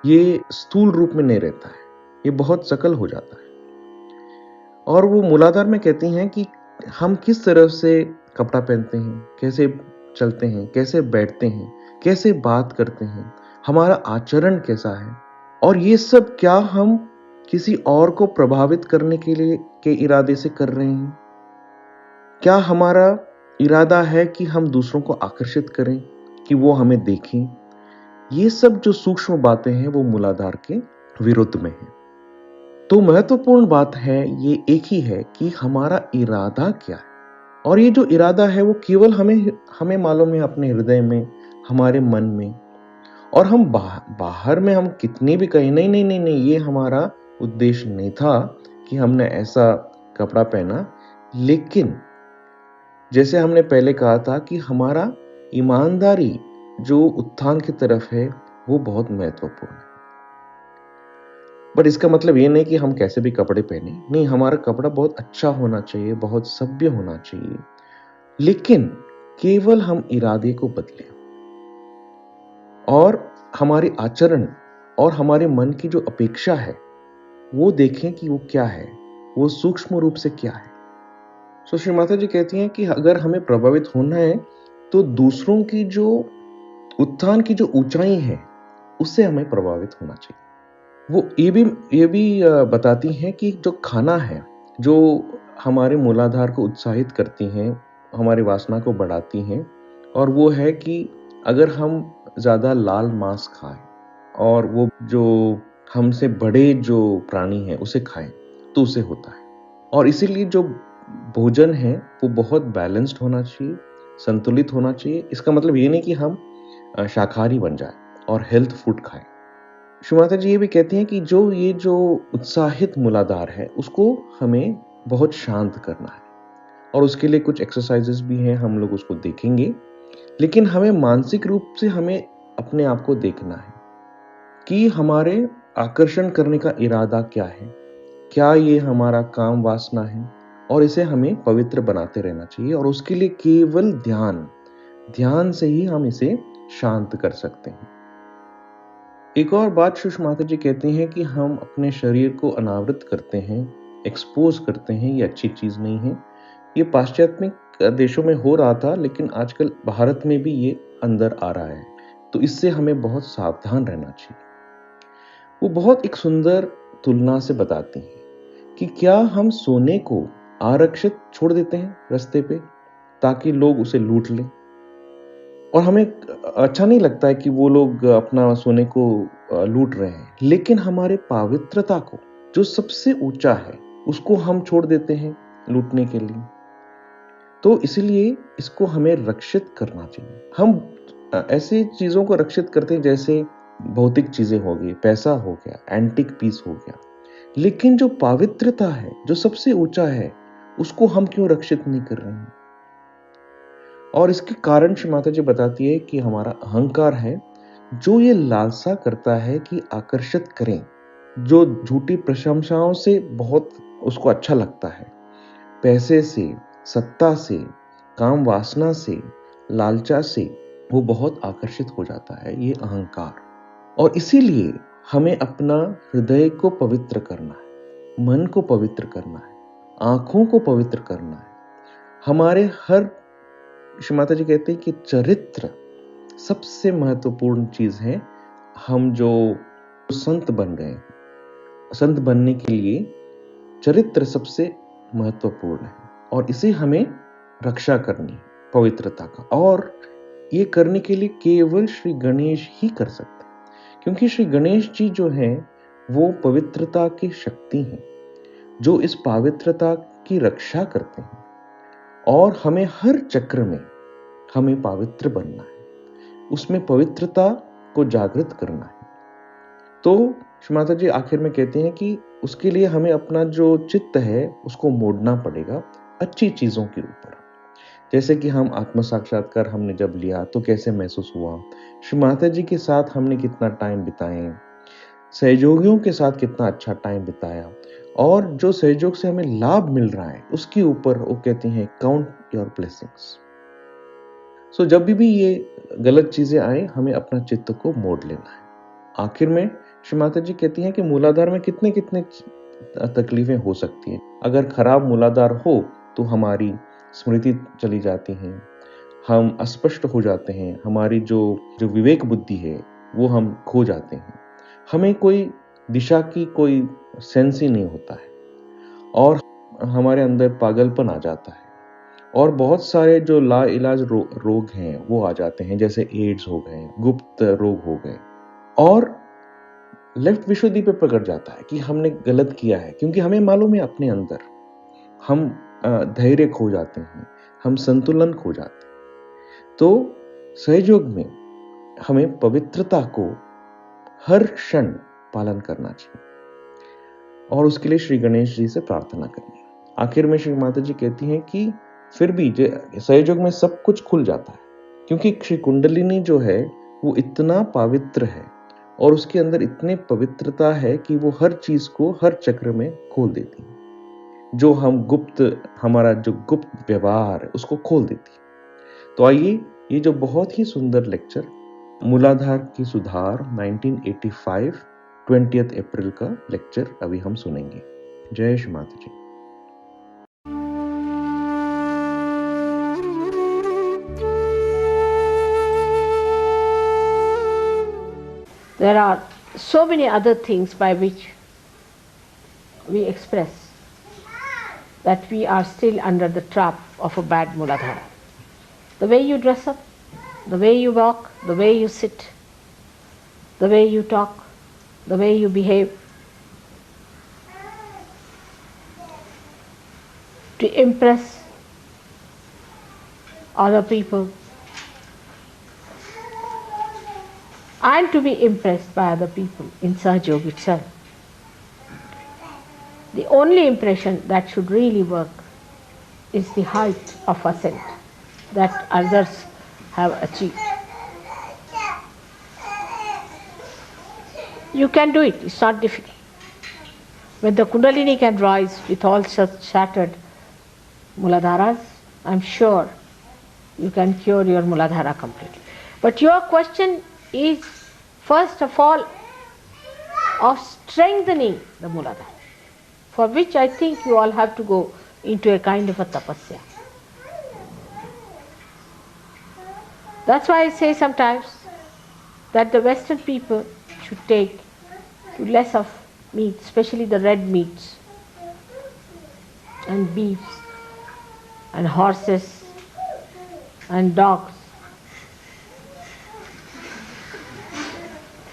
ये स्थूल रूप में नहीं रहता है, ये बहुत सकल हो जाता है। और वो मूलाधार में कहती हैं कि हम किस तरह से कपड़ा पहनते हैं, कैसे चलते हैं, कैसे बैठते हैं, कैसे बात करते हैं, हमारा आचरण कैसा है, और ये सब क्या हम किसी और को प्रभावित करने के इरादे से कर रहे हैं? क्या हमारा इरादा है कि हम दूसरों को आकर्षित करें, कि वो हमें देखें? ये सब जो सूक्ष्म बातें हैं वो मूलाधार के विरुद्ध में है। तो महत्वपूर्ण बात है ये एक ही है कि हमारा इरादा क्या है। और ये जो इरादा है वो केवल हमें मालूम है अपने हृदय में, हमारे मन में। और हम बाहर में हम कितनी भी कहें नहीं, ये हमारा उद्देश्य नहीं था कि हमने ऐसा कपड़ा पहना। लेकिन जैसे हमने पहले कहा था कि हमारा ईमानदारी जो उत्थान की तरफ है वो बहुत महत्वपूर्ण है। बट इसका मतलब ये नहीं कि हम कैसे भी कपड़े पहने, नहीं, हमारा कपड़ा बहुत अच्छा होना चाहिए, बहुत सभ्य होना चाहिए। लेकिन केवल हम इरादे को बदलें और हमारे आचरण और हमारे मन की जो अपेक्षा है वो देखें कि वो क्या है, वो सूक्ष्म रूप से क्या है। सो श्री माता जी कहती हैं कि अगर हमें प्रभावित होना है तो दूसरों की जो उत्थान की जो ऊंचाई है उससे हमें प्रभावित होना चाहिए। वो ये भी बताती हैं कि जो खाना है जो हमारे मूलाधार को उत्साहित करती हैं, हमारी वासना को बढ़ाती हैं, और वो है कि अगर हम ज़्यादा लाल मांस खाएं और वो जो हमसे बड़े जो प्राणी हैं उसे खाएं तो उसे होता है। और इसीलिए जो भोजन है वो बहुत बैलेंस्ड होना चाहिए, संतुलित होना चाहिए। इसका मतलब ये नहीं कि हम शाकाहारी बन जाए और हेल्थ फूड खाएं। श्री माता जी ये भी कहती हैं कि ये जो उत्साहित मूलाधार है उसको हमें बहुत शांत करना है, और उसके लिए कुछ एक्सरसाइजेस भी हैं, हम लोग उसको देखेंगे। लेकिन हमें मानसिक रूप से हमें अपने आप को देखना है कि हमारे आकर्षण करने का इरादा क्या है, क्या ये हमारा काम वासना है, और इसे हमें पवित्र बनाते रहना चाहिए। और उसके लिए केवल ध्यान से ही हम इसे शांत कर सकते हैं। एक और बात श्री माता जी कहती हैं कि हम अपने शरीर को अनावृत करते हैं, एक्सपोज करते हैं, ये अच्छी चीज नहीं है। ये पाश्चात्य देशों में हो रहा था, लेकिन आजकल भारत में भी ये अंदर आ रहा है, तो इससे हमें बहुत सावधान रहना चाहिए। वो बहुत एक सुंदर तुलना से बताती हैं कि क्या हम सोने को आरक्षित छोड़ देते हैं रास्ते पे ताकि लोग उसे लूट लें, और हमें अच्छा नहीं लगता है कि वो लोग अपना सोने को लूट रहे हैं। लेकिन हमारे पवित्रता को, जो सबसे ऊंचा है, उसको हम छोड़ देते हैं लूटने के लिए। तो इसलिए इसको हमें रक्षित करना चाहिए। हम ऐसी चीज़ों को रक्षित करते हैं जैसे भौतिक चीज़ें हो गई, पैसा हो गया, एंटिक पीस हो गया, लेकिन जो पवित्रता है, जो सबसे ऊंचा है, उसको हम क्यों रक्षित नहीं कर रहे हैं? और इसके कारण श्री माता जी बताती है कि हमारा अहंकार है जो ये लालसा करता है कि आकर्षित करें, जो झूठी प्रशंसाओं से बहुत उसको अच्छा लगता है, पैसे से, सत्ता से, काम वासना से, लालचा से वो बहुत आकर्षित हो जाता है, ये अहंकार। और इसीलिए हमें अपना हृदय को पवित्र करना है, मन को पवित्र करना है, आंखों को पवित्र करना है। हमारे हर श्री माता जी कहते हैं कि चरित्र सबसे महत्वपूर्ण चीज है। हम जो संत बन गए, संत बनने के लिए चरित्र सबसे महत्वपूर्ण है और इसे हमें रक्षा करनी है, पवित्रता का। और ये करने के लिए केवल श्री गणेश ही कर सकते हैं, क्योंकि श्री गणेश जी जो हैं वो पवित्रता की शक्ति हैं, जो इस पवित्रता की रक्षा करते हैं। और हमें हर चक्र में हमें पवित्र बनना है, उसमें पवित्रता को जागृत करना है। तो श्री माता जी आखिर में कहते हैं कि उसके लिए हमें अपना जो चित्त है उसको मोड़ना पड़ेगा अच्छी चीजों के ऊपर। जैसे कि हम आत्म साक्षात्कार हमने जब लिया तो कैसे महसूस हुआ, श्री माता जी के साथ हमने कितना टाइम बिताए, सहयोगियों के साथ कितना अच्छा टाइम बिताया, और जो सहयोग से हमें लाभ मिल रहा है उसके ऊपर वो कहते हैं काउंट योर ब्लेसिंग्स। सो जब भी ये गलत चीजें आए हमें अपना चित्त को मोड़ लेना है। आखिर में श्री माता जी कहती हैं कि मूलाधार में कितने कितने तकलीफें हो सकती हैं। अगर खराब मूलाधार हो तो हमारी स्मृति चली जाती है, हम अस्पष्ट हो जाते हैं, हमारी जो विवेक बुद्धि है वो हम खो जाते हैं, हमें कोई दिशा की कोई सेंस ही नहीं होता है, और हमारे अंदर पागलपन आ जाता है, और बहुत सारे जो लाइलाज रोग हैं वो आ जाते हैं, जैसे एड्स हो गए, गुप्त रोग हो गए, और लेफ्ट विशुद्धि पे प्रकट जाता है कि हमने गलत किया है, क्योंकि हमें मालूम है अपने अंदर हम धैर्य खो जाते हैं, हम संतुलन खो जाते हैं। तो सहयोग में हमें पवित्रता को हर क्षण पालन करना चाहिए, और उसके लिए श्री गणेश जी से प्रार्थना करनी है। आखिर में श्री माता जी कहती हैं कि फिर भी सहयोग में सब कुछ खुल जाता है, क्योंकि श्री कुंडलिनी जो है वो इतना पवित्र है और उसके अंदर इतनी पवित्रता है कि वो हर चीज को हर चक्र में खोल देती है। जो हम हमारा जो गुप्त व्यवहार है उसको खोल देती है। तो आइए ये जो बहुत ही सुंदर लेक्चर मूलाधार की सुधार 1985 20 अप्रैल का लेक्चर अभी हम सुनेंगे। जय श्री माता जी। There are so many other things by which we express that we are still under the trap of a bad Muladhara. The way you dress up, the way you walk, the way you sit, the way you talk, the way you behave, to impress other people and to be impressed by other people in Sahajog itself. The only impression that should really work is the height of ascent that others have achieved. You can do it, it's not difficult. When the Kundalini can rise with all such shattered Muladharas, I'm sure you can cure your Muladhara completely. But your question is first of all of strengthening the Muladhara, for which I think you all have to go into a kind of a tapasya. That's why I say sometimes that the Western people should take less of meat, especially the red meats and beefs and horses and dogs.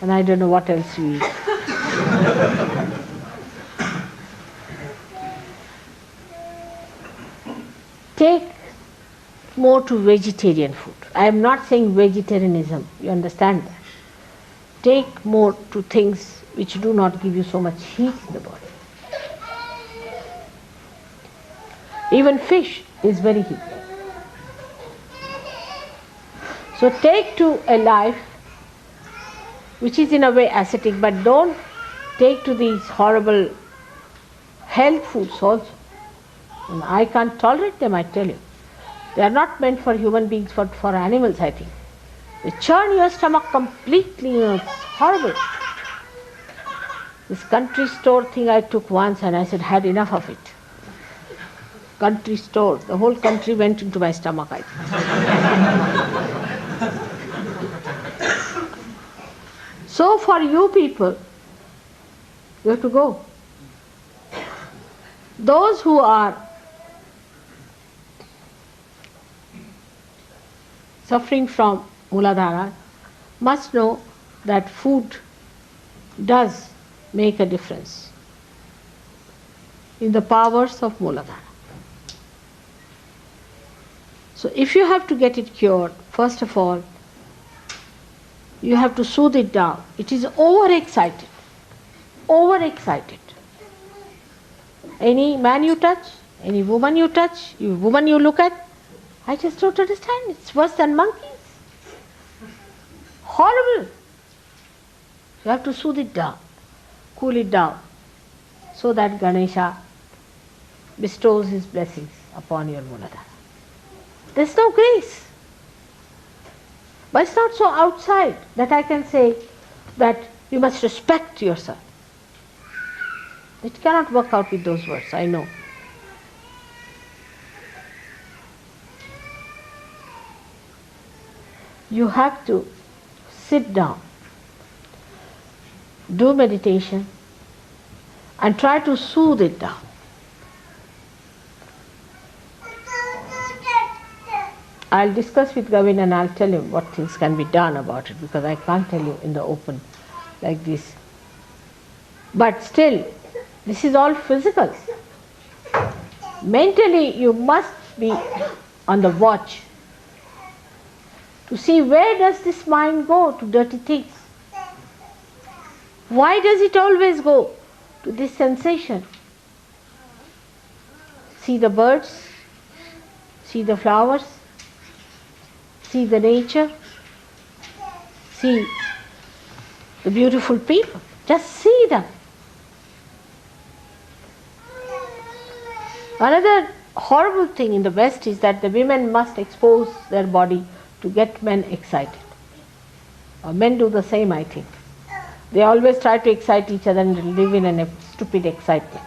And I don't know what else you eat. Take more to vegetarian food. I am not saying vegetarianism, you understand that. Take more to things which do not give you so much heat in the body. Even fish is very heaty. So take to a life which is in a way ascetic, but don't take to these horrible health foods also. And I can't tolerate them, I tell you. They are not meant for human beings, but for animals, I think. They churn your stomach completely, it's horrible. This country store thing I took once and I said, had enough of it. Country store, the whole country went into my stomach, I think. So for you people, you have to go. Those who are suffering from Muladhara must know that food does make a difference in the powers of Muladhara. So if you have to get it cured, first of all, you have to soothe it down. It is overexcited. Overexcited. Any man you touch, any woman you touch, woman you look at, I just don't understand. It's worse than monkeys. Horrible. You have to soothe it down, cool it down, so that Ganesha bestows his blessings upon your Muladhara. There's no grace. But it's not so outside that I can say that you must respect yourself. It cannot work out with those words, I know. You have to sit down, do meditation, and try to soothe it down. I'll discuss with Gavin and I'll tell him what things can be done about it, because I can't tell you in the open like this. But still, this is all physical. Mentally, you must be on the watch to see where does this mind go to dirty things. Why does it always go to this sensation? See the birds, see the flowers, see the nature, see the beautiful people. Just see them. Another horrible thing in the West is that the women must expose their body to get men excited. Men do the same, I think. They always try to excite each other and live in a stupid excitement.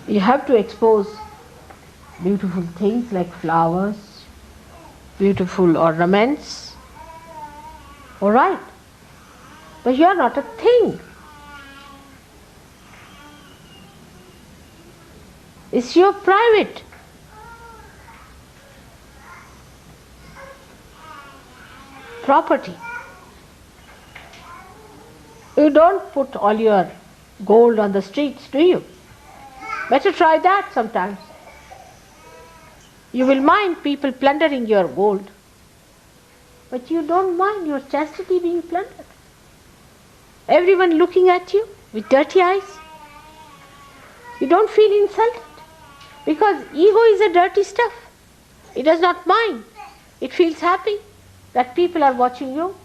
You have to expose beautiful things like flowers, beautiful ornaments. All right. But you are not a thing. It's your private. Property. You don't put all your gold on the streets, do you? Better try that sometimes. You will mind people plundering your gold, but you don't mind your chastity being plundered. Everyone looking at you with dirty eyes. You don't feel insulted, because ego is a dirty stuff. It does not mind. It feels happy that people are watching you.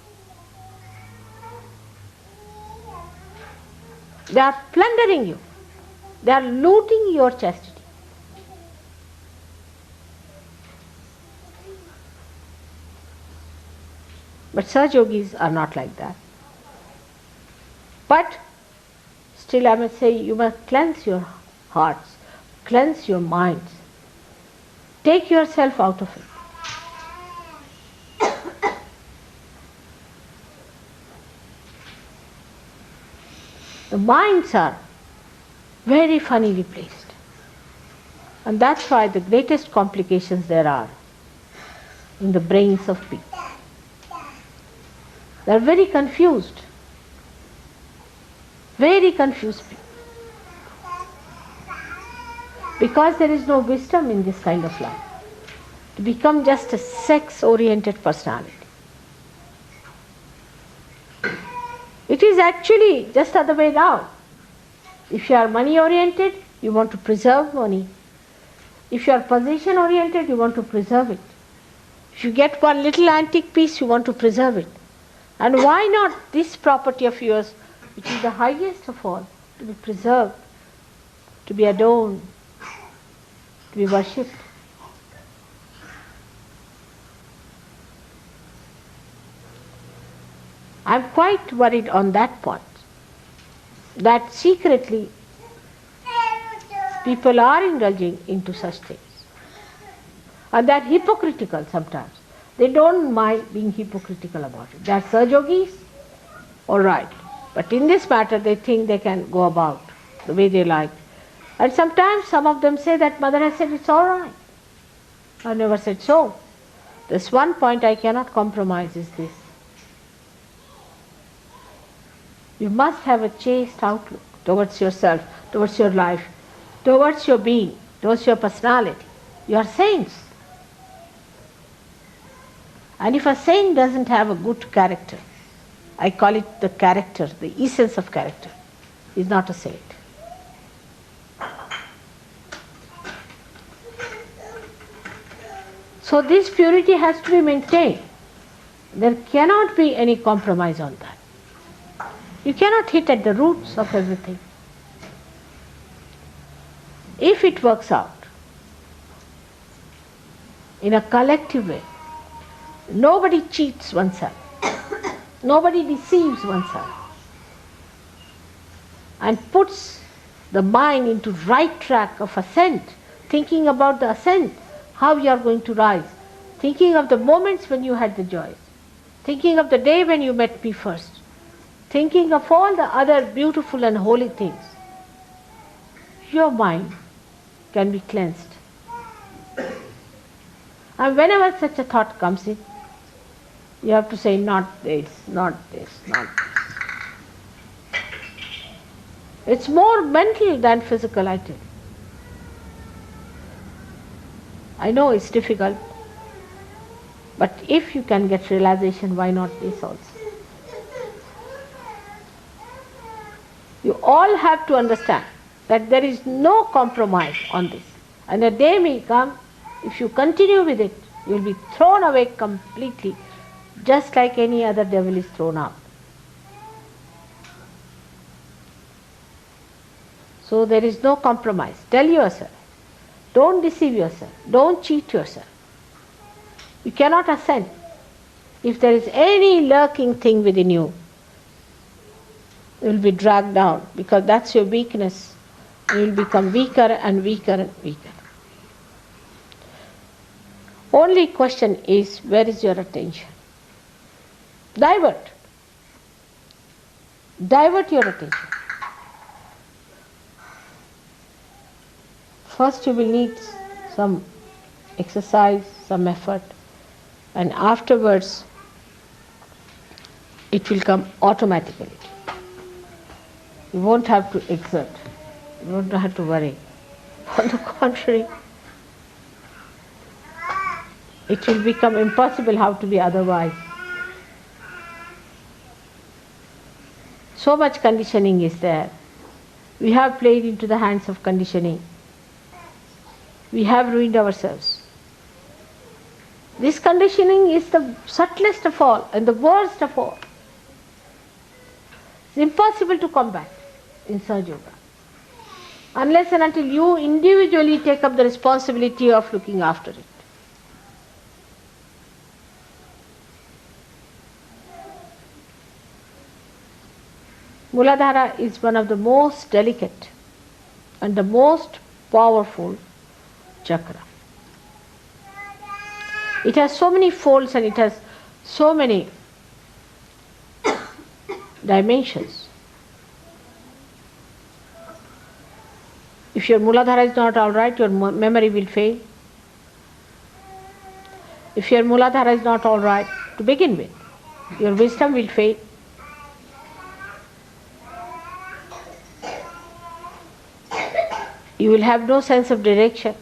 They are plundering you. They are looting your chastity. But Saj Yogis are not like that. But still I must say, you must cleanse your hearts, cleanse your minds. Take yourself out of it. The minds are very funnily placed. And that's why the greatest complications there are in the brains of people. They are very confused. Very confused people. Because there is no wisdom in this kind of life. To become just a sex-oriented personality. It is actually just the other way down. If you are money-oriented, you want to preserve money. If you are possession-oriented, you want to preserve it. If you get one little antique piece, you want to preserve it. And why not this property of yours, which is the highest of all, to be preserved, to be adorned, to be worshipped? I am quite worried on that point, that secretly people are indulging into such things. And they are hypocritical sometimes. They don't mind being hypocritical about it. They are Sahajogis, all right. But in this matter they think they can go about the way they like. And sometimes some of them say that Mother has said it's all right. I never said so. This one point I cannot compromise is this. You must have a chaste outlook towards yourself, towards your life, towards your being, towards your personality. You are saints. And if a saint doesn't have a good character, I call it the character, the essence of character, is not a saint. So this purity has to be maintained. There cannot be any compromise on that. You cannot hit at the roots of everything. If it works out in a collective way, nobody cheats oneself, nobody deceives oneself, and puts the mind into right track of ascent, thinking about the ascent, how you are going to rise, thinking of the moments when you had the joy, thinking of the day when you met me first, thinking of all the other beautiful and holy things, your mind can be cleansed. And whenever such a thought comes in, you have to say, not this, not this, not this. It's more mental than physical, I tell you. I know it's difficult, but if you can get realization, why not this also? You all have to understand that there is no compromise on this. And a day may come, if you continue with it, you will be thrown away completely, just like any other devil is thrown out. So there is no compromise. Tell yourself, don't deceive yourself, don't cheat yourself. You cannot ascend if there is any lurking thing within you. You will be dragged down, because that's your weakness. You will become weaker and weaker and weaker. Only question is, where is your attention? Divert. Divert your attention. First you will need some exercise, some effort, and afterwards it will come automatically. You won't have to exert. You won't have to worry. On the contrary, it will become impossible how to be otherwise. So much conditioning is there. We have played into the hands of conditioning. We have ruined ourselves. This conditioning is the subtlest of all and the worst of all. It's impossible to combat in Sahaja Yoga, unless and until you individually take up the responsibility of looking after it. Muladhara is one of the most delicate and the most powerful chakra. It has so many folds and it has so many dimensions. If your Muladhara is not all right, your memory will fail. If your Muladhara is not all right to begin with, your wisdom will fail. You will have no sense of direction.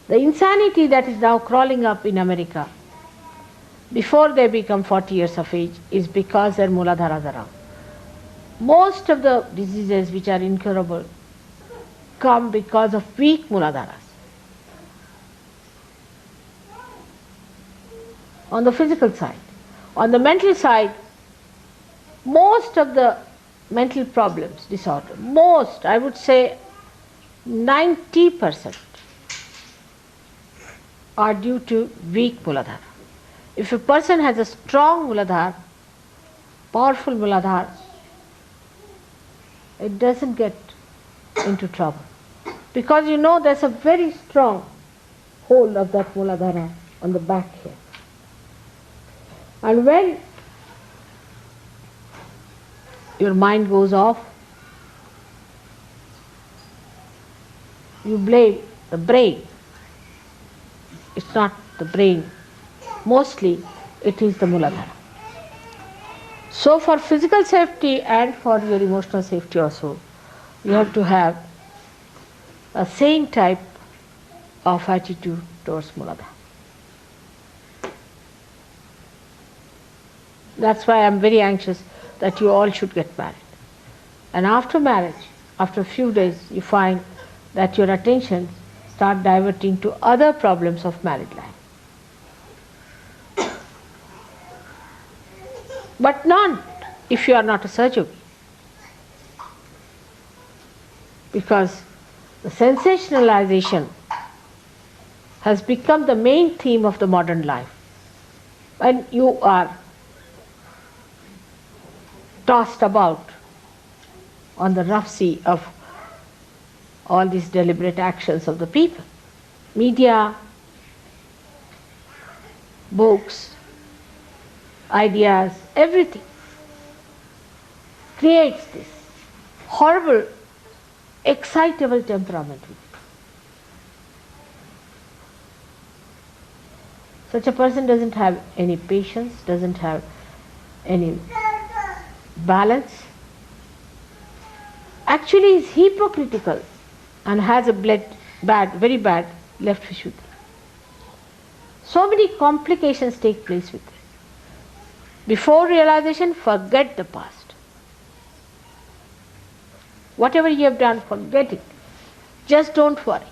The insanity that is now crawling up in America before they become 40 years of age is because their Mooladharas are wrong. Most of the diseases which are incurable come because of weak Mooladharas. On the physical side. On the mental side, most of the mental problems, disorder, most, I would say 90% are due to weak Mooladhara. If a person has a strong Mooladhara, powerful Mooladhara, it doesn't get into trouble. Because there's a very strong hold of that Mooladhara on the back here. And when your mind goes off, you blame the brain. It's not the brain. Mostly it is the Mooladhara. So for physical safety and for your emotional safety also, you have to have a sane type of attitude towards Mooladhara. That's why I'm very anxious that you all should get married. And after marriage, after a few days, you find that your attention start diverting to other problems of married life. But not if you are not a surgeon. Because the sensationalization has become the main theme of the modern life. When you are tossed about on the rough sea of all these deliberate actions of the people. Media, books, ideas, everything creates this horrible, excitable temperament. Such a person doesn't have any patience, doesn't have any balance, actually is hypocritical and has a very bad left Vishuddhi. So many complications take place with it. Before realization, forget the past. Whatever you have done, forget it. Just don't worry.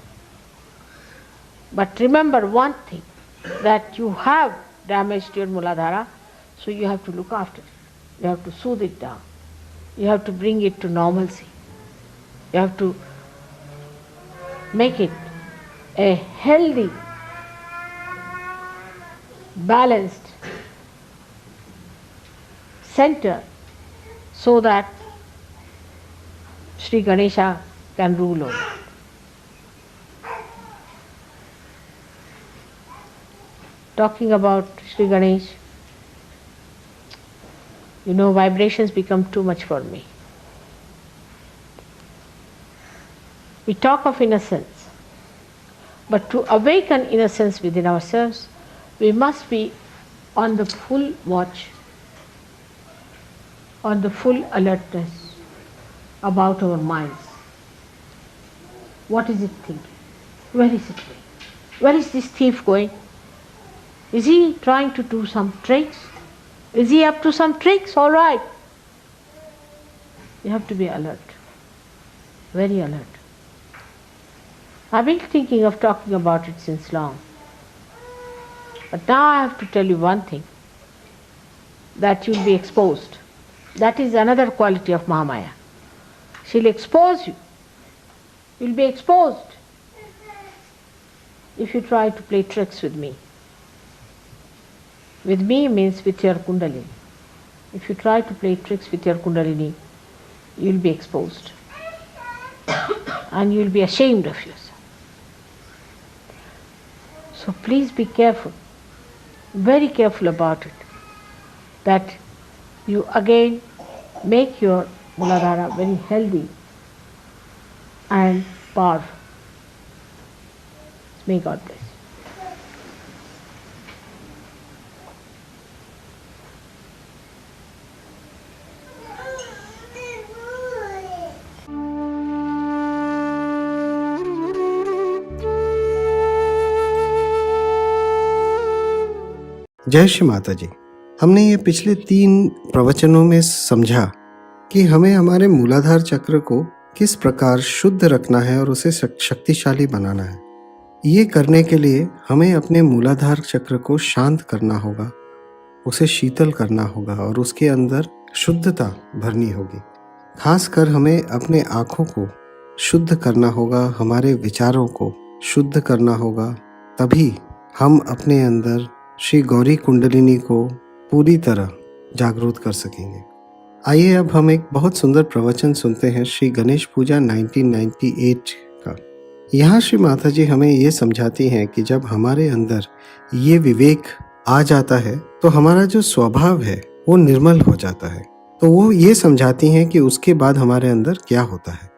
But remember one thing, that you have damaged your Mooladhara, so you have to look after it. You have to soothe it down. You have to bring it to normalcy. You have to make it a healthy, balanced center so that Shri Ganesha can rule over it. Talking about Shri Ganesh, vibrations become too much for me. We talk of innocence, but to awaken innocence within ourselves, we must be on the full watch, on the full alertness about our minds. What is it thinking? Where is it going? Where is this thief going? Is he trying to do some tricks? Is he up to some tricks? All right. You have to be alert, very alert. I've been thinking of talking about it since long. But now I have to tell you one thing, that you'll be exposed. That is another quality of Mahamaya. She'll expose you. You'll be exposed if you try to play tricks with me. With me means with your Kundalini. If you try to play tricks with your Kundalini, you'll be exposed. And you'll be ashamed of yourself. So please be careful, very careful about it, that you again make your Mooladhara very healthy and powerful. May God bless you. जय श्री माता जी। हमने ये पिछले 3 प्रवचनों में समझा कि हमें हमारे मूलाधार चक्र को किस प्रकार शुद्ध रखना है और उसे शक्तिशाली बनाना है। ये करने के लिए हमें अपने मूलाधार चक्र को शांत करना होगा, उसे शीतल करना होगा और उसके अंदर शुद्धता भरनी होगी। खासकर हमें अपने आँखों को शुद्ध करना होगा, हमारे विचारों को शुद्ध करना होगा, तभी हम अपने अंदर श्री गौरी कुंडलिनी को पूरी तरह जागरूक कर सकेंगे। आइए अब हम एक बहुत सुंदर प्रवचन सुनते हैं श्री गणेश पूजा 1998 का। यहाँ श्री माता जी हमें ये समझाती हैं कि जब हमारे अंदर ये विवेक आ जाता है तो हमारा जो स्वभाव है वो निर्मल हो जाता है। तो वो ये समझाती हैं कि उसके बाद हमारे अंदर क्या होता है।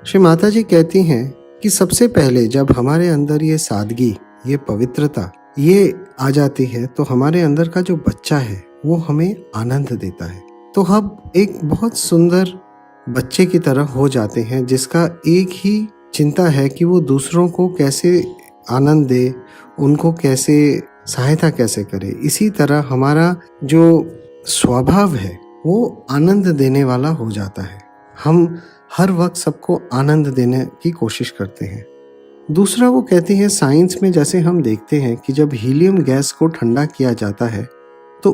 श्री माता जी कहती हैं कि सबसे पहले जब हमारे अंदर ये सादगी, ये पवित्रता ये आ जाती है तो हमारे अंदर का जो बच्चा है वो हमें आनंद देता है। तो हम एक बहुत सुंदर बच्चे की तरह हो जाते हैं जिसका एक ही चिंता है कि वो दूसरों को कैसे आनंद दे, उनको कैसे सहायता कैसे करे। इसी तरह हमारा जो स्वभाव है वो आनंद देने वाला हो जाता है। हम हर वक्त सबको आनंद देने की कोशिश करते हैं। दूसरा वो कहती है साइंस में जैसे हम देखते हैं कि जब हीलियम गैस को ठंडा किया जाता है तो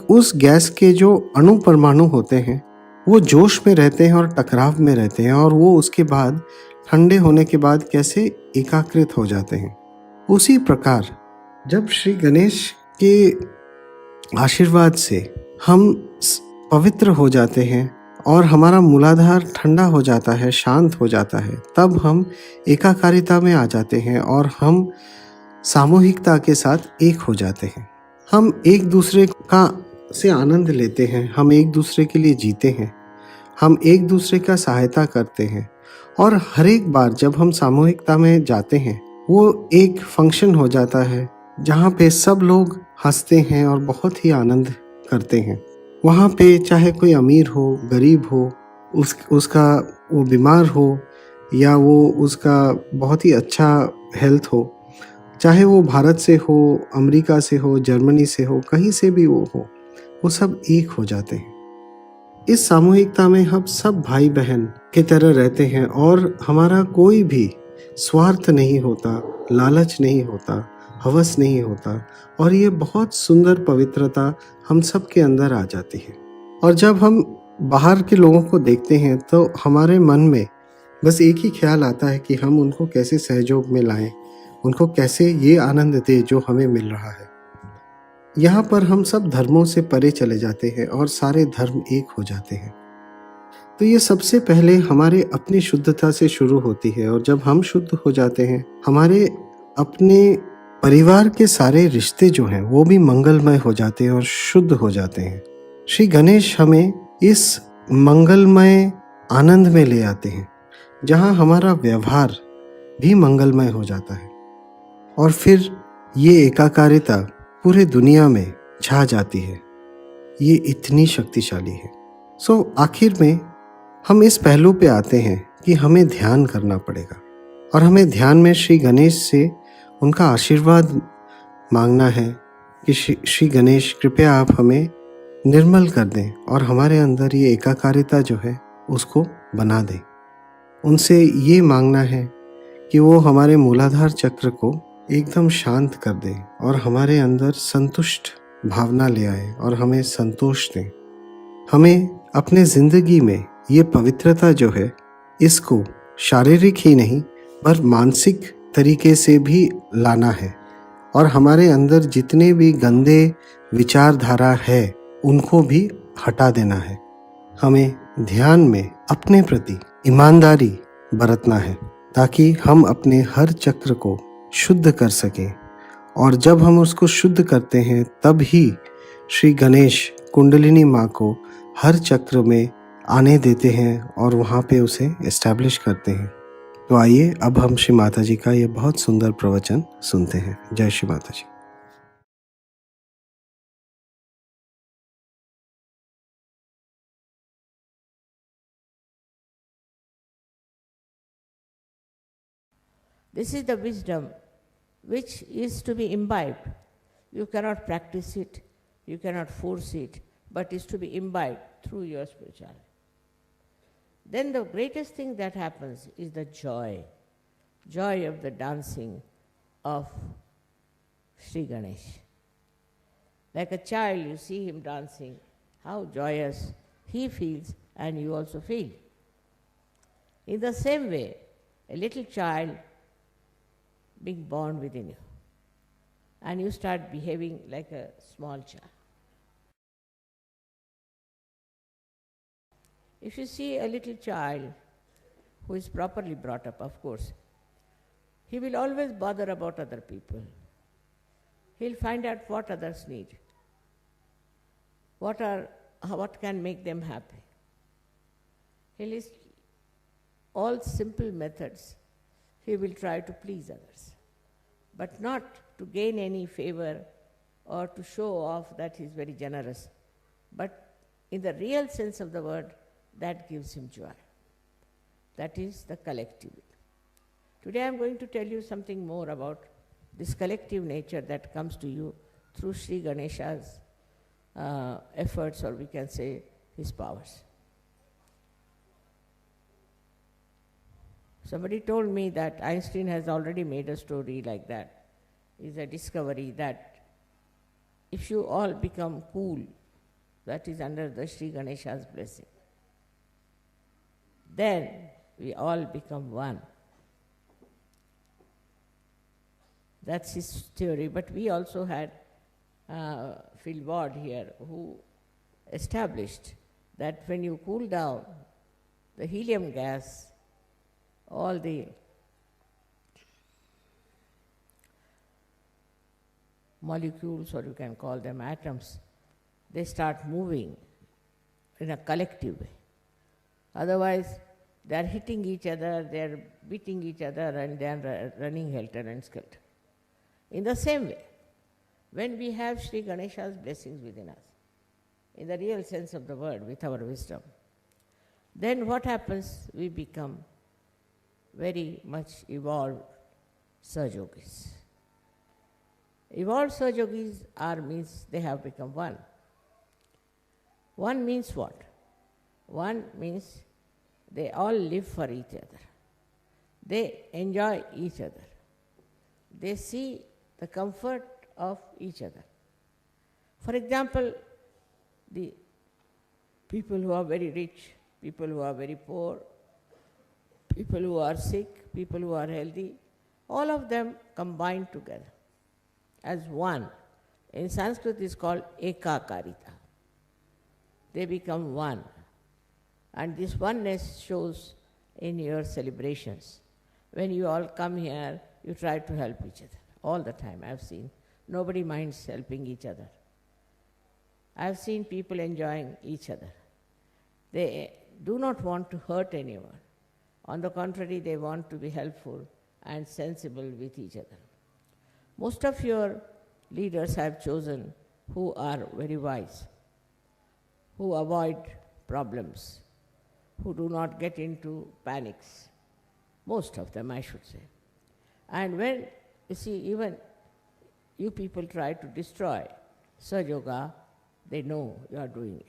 उस गैस के जो अणु परमाणु होते हैं वो जोश में रहते हैं और टकराव में रहते हैं और वो उसके बाद ठंडे होने के बाद कैसे एकाकृत हो जाते हैं। उसी प्रकार जब श्री गणेश के आशीर्वाद से हम पवित्र हो जाते हैं और हमारा मूलाधार ठंडा हो जाता है, शांत हो जाता है, तब हम एकाकारिता में आ जाते हैं और हम सामूहिकता के साथ एक हो जाते हैं। हम एक दूसरे का से आनंद लेते हैं, हम एक दूसरे के लिए जीते हैं, हम एक दूसरे का सहायता करते हैं और हर एक बार जब हम सामूहिकता में जाते हैं वो एक फंक्शन हो जाता है जहाँ पे सब लोग हंसते हैं और बहुत ही आनंद करते हैं। वहाँ पे चाहे कोई अमीर हो, गरीब हो, उसका वो बीमार हो या वो उसका बहुत ही अच्छा हेल्थ हो, चाहे वो भारत से हो, अमेरिका से हो, जर्मनी से हो, कहीं से भी वो हो, वो सब एक हो जाते हैं। इस सामूहिकता में हम सब भाई बहन की तरह रहते हैं और हमारा कोई भी स्वार्थ नहीं होता, लालच नहीं होता, हवस नहीं होता और ये बहुत सुंदर पवित्रता हम सब के अंदर आ जाती है। और जब हम बाहर के लोगों को देखते हैं तो हमारे मन में बस एक ही ख्याल आता है कि हम उनको कैसे सहयोग में लाएं, उनको कैसे ये आनंद दे जो हमें मिल रहा है। यहाँ पर हम सब धर्मों से परे चले जाते हैं और सारे धर्म एक हो जाते हैं। तो ये सबसे पहले हमारे अपनी शुद्धता से शुरू होती है और जब हम शुद्ध हो जाते हैं हमारे अपने परिवार के सारे रिश्ते जो हैं वो भी मंगलमय हो जाते हैं और शुद्ध हो जाते हैं। श्री गणेश हमें इस मंगलमय आनंद में ले आते हैं जहाँ हमारा व्यवहार भी मंगलमय हो जाता है और फिर ये एकाकारिता पूरे दुनिया में छा जाती है। ये इतनी शक्तिशाली है। आखिर में हम इस पहलू पे आते हैं कि हमें ध्यान करना पड़ेगा और हमें ध्यान में श्री गणेश से उनका आशीर्वाद मांगना है कि श्री गणेश कृपया आप हमें निर्मल कर दें और हमारे अंदर ये एकाकारिता जो है उसको बना दें। उनसे ये मांगना है कि वो हमारे मूलाधार चक्र को एकदम शांत कर दें और हमारे अंदर संतुष्ट भावना ले आए और हमें संतोष दें। हमें अपने ज़िंदगी में ये पवित्रता जो है इसको शारीरिक ही नहीं पर मानसिक तरीके से भी लाना है और हमारे अंदर जितने भी गंदे विचारधारा है उनको भी हटा देना है। हमें ध्यान में अपने प्रति ईमानदारी बरतना है ताकि हम अपने हर चक्र को शुद्ध कर सकें और जब हम उसको शुद्ध करते हैं तब ही श्री गणेश कुंडलिनी माँ को हर चक्र में आने देते हैं और वहाँ पे उसे एस्टैब्लिश करते हैं। तो आइए अब हम श्री माता जी का ये बहुत सुंदर प्रवचन सुनते हैं। जय श्री माता जी। This is the wisdom which is to be imbibed. You cannot practice it, you cannot force it, but is to be imbibed through your spirituality. Then the greatest thing that happens is the joy of the dancing of Shri Ganesh. Like a child, you see him dancing, how joyous he feels and you also feel. In the same way, a little child being born within you, and you start behaving like a small child. If you see a little child who is properly brought up, of course, he will always bother about other people. He'll find out what others need, what can make them happy. He'll list all simple methods. He will try to please others, but not to gain any favor or to show off that he is very generous, but in the real sense of the word, that gives him joy. That is the collective. Today I am going to tell you something more about this collective nature that comes to you through Shri Ganesha's efforts, or we can say his powers. Somebody told me that Einstein has already made a story like that. It's a discovery that if you all become cool, that is under the Shri Ganesha's blessing, then we all become one. That's his theory. But we also had Phil Ward here, who established that when you cool down the helium gas, all the molecules, or you can call them atoms, they start moving in a collective way. Otherwise, they are hitting each other, they are beating each other, and they are running helter and skelter. In the same way, when we have Shri Ganesha's blessings within us, in the real sense of the word, with our wisdom, then what happens? We become very much evolved Sahajogis. Evolved Sahajogis means they have become one. One means what? One means they all live for each other. They enjoy each other. They see the comfort of each other. For example, the people who are very rich, people who are very poor, people who are sick, people who are healthy, all of them combined together as one. In Sanskrit it is called ekakarita. They become one. And this oneness shows in your celebrations. When you all come here, you try to help each other all the time. I've seen nobody minds helping each other. I've seen people enjoying each other. They do not want to hurt anyone. On the contrary, they want to be helpful and sensible with each other. Most of your leaders have chosen who are very wise, who avoid problems, who do not get into panics. Most of them, I should say. And when, you see, even you people try to destroy Sahajoga, they know you are doing it.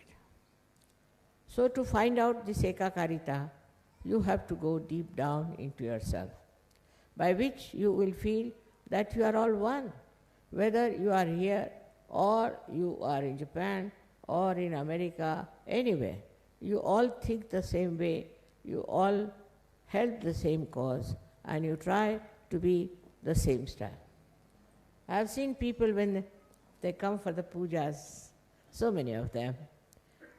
So to find out this ekakarita, you have to go deep down into yourself, by which you will feel that you are all one. Whether you are here or you are in Japan or in America, anywhere, you all think the same way, you all help the same cause, and you try to be the same style. I have seen people when they come for the pujas, so many of them,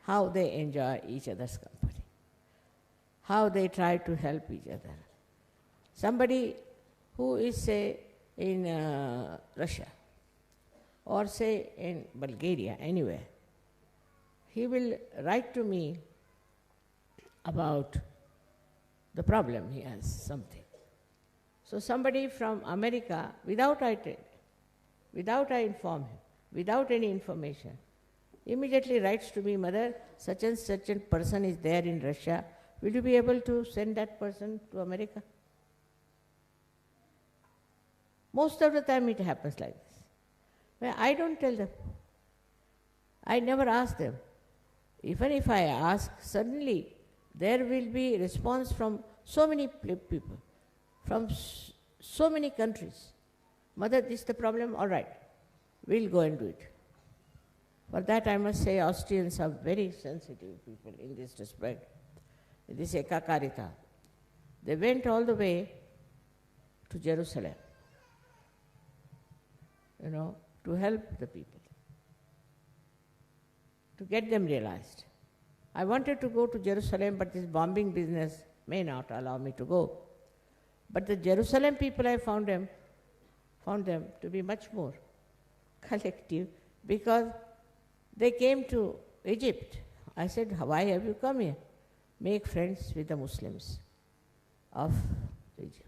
how they enjoy each other's company, how they try to help each other. Somebody who is, say, in Russia, or say in Bulgaria, anywhere, he will write to me about the problem, he has something. So somebody from America, without I inform him, without any information, immediately writes to me, Mother, such and such a person is there in Russia, will you be able to send that person to America? Most of the time it happens like this. Well, I don't tell them. I never ask them. Even if I ask, suddenly there will be response from so many people, from so many countries. Mother, this is the problem, all right, we'll go and do it. For that I must say Austrians are very sensitive people in this respect, in this ekakarita. They went all the way to Jerusalem, to help the people, to get them realized. I wanted to go to Jerusalem, but this bombing business may not allow me to go. But the Jerusalem people, I found them to be much more collective, because they came to Egypt. I said, why have you come here? Make friends with the Muslims of Egypt.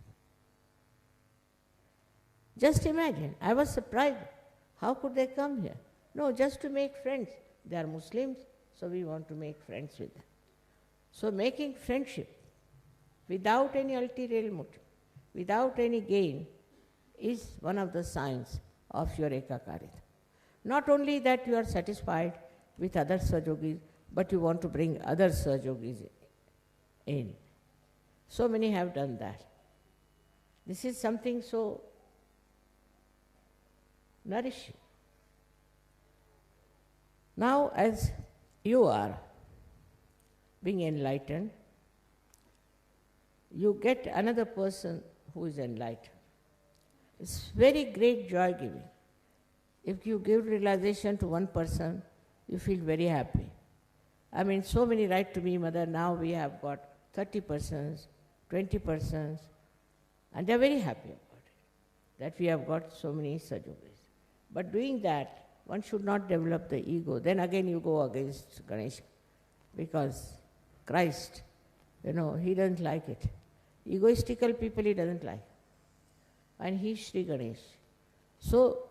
Just imagine, I was surprised. How could they come here? No, just to make friends. They are Muslims, so we want to make friends with them. So making friendship without any ulterior motive, without any gain, is one of the signs of your ekakarita. Not only that you are satisfied with other Sahajogis, but you want to bring other Sahajogis in. So many have done that. This is something so nourishing. Now, as you are being enlightened, you get another person who is enlightened. It's very great joy giving. If you give realization to one person, you feel very happy. I mean, so many write to me, Mother, now we have got 30 persons, 20 persons, and they are very happy about it, that we have got so many Sahajogis. But doing that, one should not develop the ego. Then again you go against Ganesha, because Christ, he doesn't like it. Egoistical people he doesn't like. And he is Shri Ganesh. So,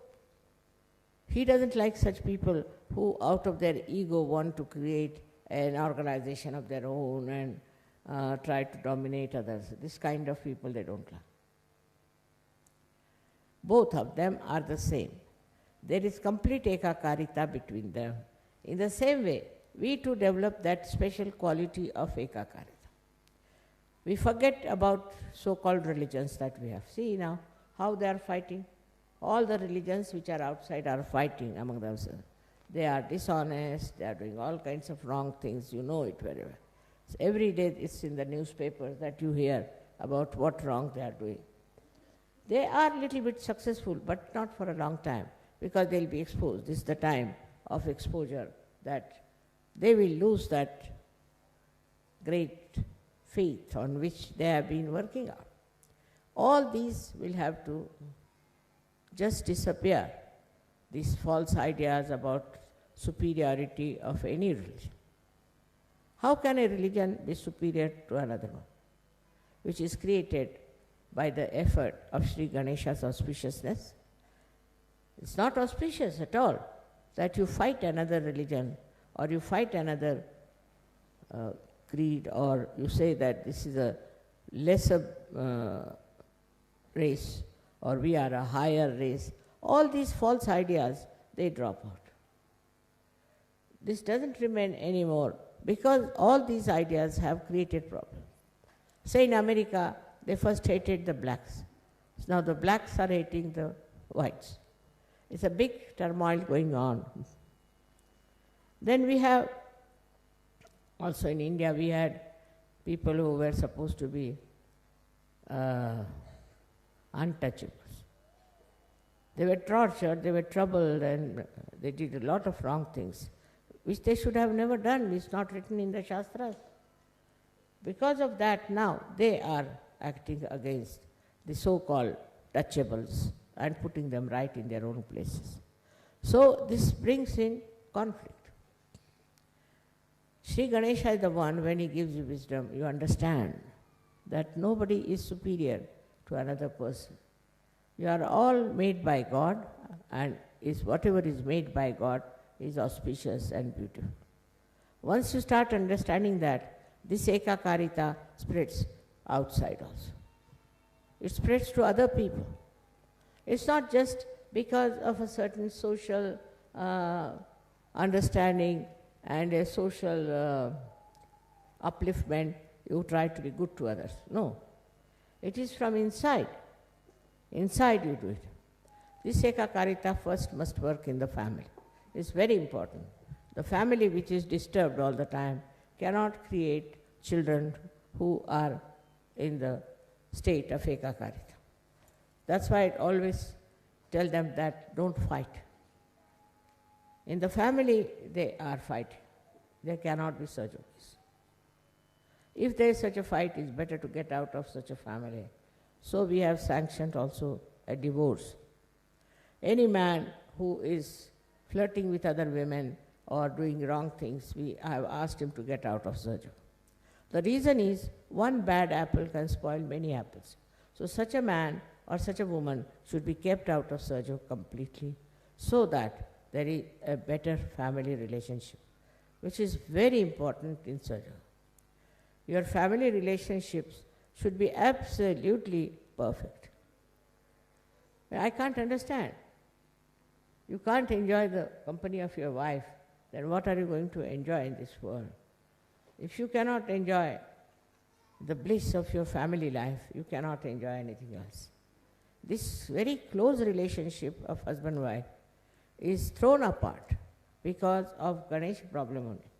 he doesn't like such people who out of their ego want to create an organization of their own and try to dominate others. This kind of people they don't like. Both of them are the same. There is complete ekakarita between them. In the same way, we too develop that special quality of ekakarita. We forget about so-called religions that we have. See now how they are fighting. All the religions which are outside are fighting among themselves. They are dishonest, they are doing all kinds of wrong things, you know it very well. So every day it's in the newspapers that you hear about what wrong they are doing. They are a little bit successful, but not for a long time, because they will be exposed. This is the time of exposure, that they will lose that great faith on which they have been working on. All these will have to just disappear, these false ideas about superiority of any religion. How can a religion be superior to another one, which is created by the effort of Shri Ganesha's auspiciousness? It's not auspicious at all that you fight another religion, or you fight another creed, or you say that this is a lesser race, or we are a higher race. All these false ideas, they drop out. This doesn't remain anymore, because all these ideas have created problems. Say in America, they first hated the blacks. Now the blacks are hating the whites. It's a big turmoil going on. Then we have, also in India, we had people who were supposed to be untouchables. They were tortured, they were troubled, and they did a lot of wrong things, which they should have never done. It's not written in the Shastras. Because of that, now they are acting against the so-called touchables and putting them right in their own places. So this brings in conflict. Shri Ganesha is the one, when he gives you wisdom, you understand that nobody is superior to another person. You are all made by God, and whatever is made by God is auspicious and beautiful. Once you start understanding that, this ekakarita spreads outside also. It spreads to other people. It's not just because of a certain social understanding and a social upliftment, you try to be good to others. No. It is from inside. Inside you do it. This ekakarita first must work in the family. It's very important. The family which is disturbed all the time cannot create children who are in the state of ekakarita. That's why I always tell them that don't fight. In the family, they are fighting. There cannot be such a case. If there is such a fight, it's better to get out of such a family. So we have sanctioned also a divorce. Any man who is flirting with other women or doing wrong things, we have asked him to get out of Sahaja. The reason is, one bad apple can spoil many apples. So such a man or such a woman should be kept out of Sahaja completely, so that there is a better family relationship, which is very important in Sahaja. Your family relationships should be absolutely perfect. I can't understand. You can't enjoy the company of your wife, then what are you going to enjoy in this world? If you cannot enjoy the bliss of your family life, you cannot enjoy anything else. This very close relationship of husband-wife is thrown apart because of Ganesha problem only.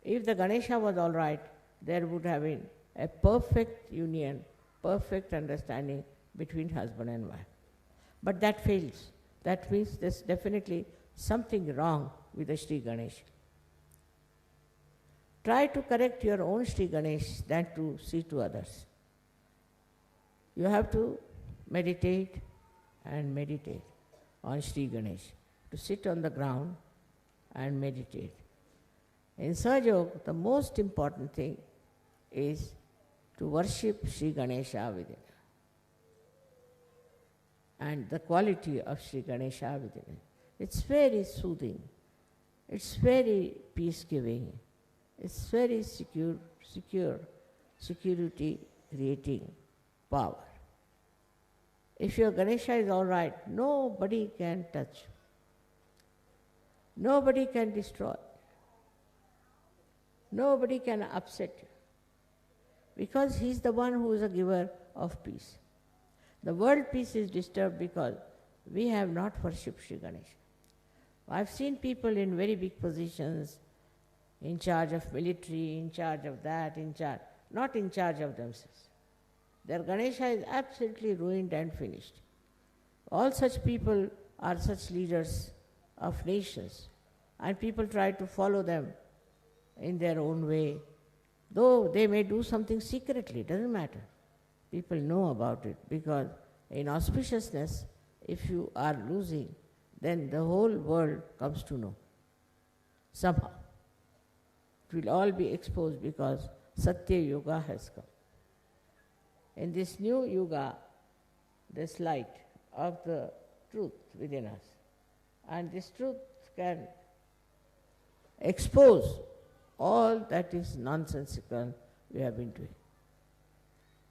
If the Ganesha was all right, there would have been a perfect union, perfect understanding between husband and wife. But that fails. That means there's definitely something wrong with the Shri Ganesh. Try to correct your own Shri Ganesh than to see to others. You have to meditate and meditate on Shri Ganesh, to sit on the ground and meditate. In Sahaja, the most important thing is to worship Shri Ganesha within, and the quality of Shri Ganesha within. It's very soothing, it's very peace-giving, it's very security creating power. If your Ganesha is all right, nobody can touch you. Nobody can destroy. Nobody can upset you. Because he is the one who is a giver of peace. The world peace is disturbed because we have not worshipped Shri Ganesha. I've seen people in very big positions, in charge of military, in charge of that, not in charge of themselves. Their Ganesha is absolutely ruined and finished. All such people are such leaders of nations, and people try to follow them in their own way. Though they may do something secretly, it doesn't matter. People know about it, because in auspiciousness, if you are losing, then the whole world comes to know. Somehow. It will all be exposed because Satya Yuga has come. In this new Yuga, this light of the truth within us, and this truth can expose all that is nonsensical we have been doing.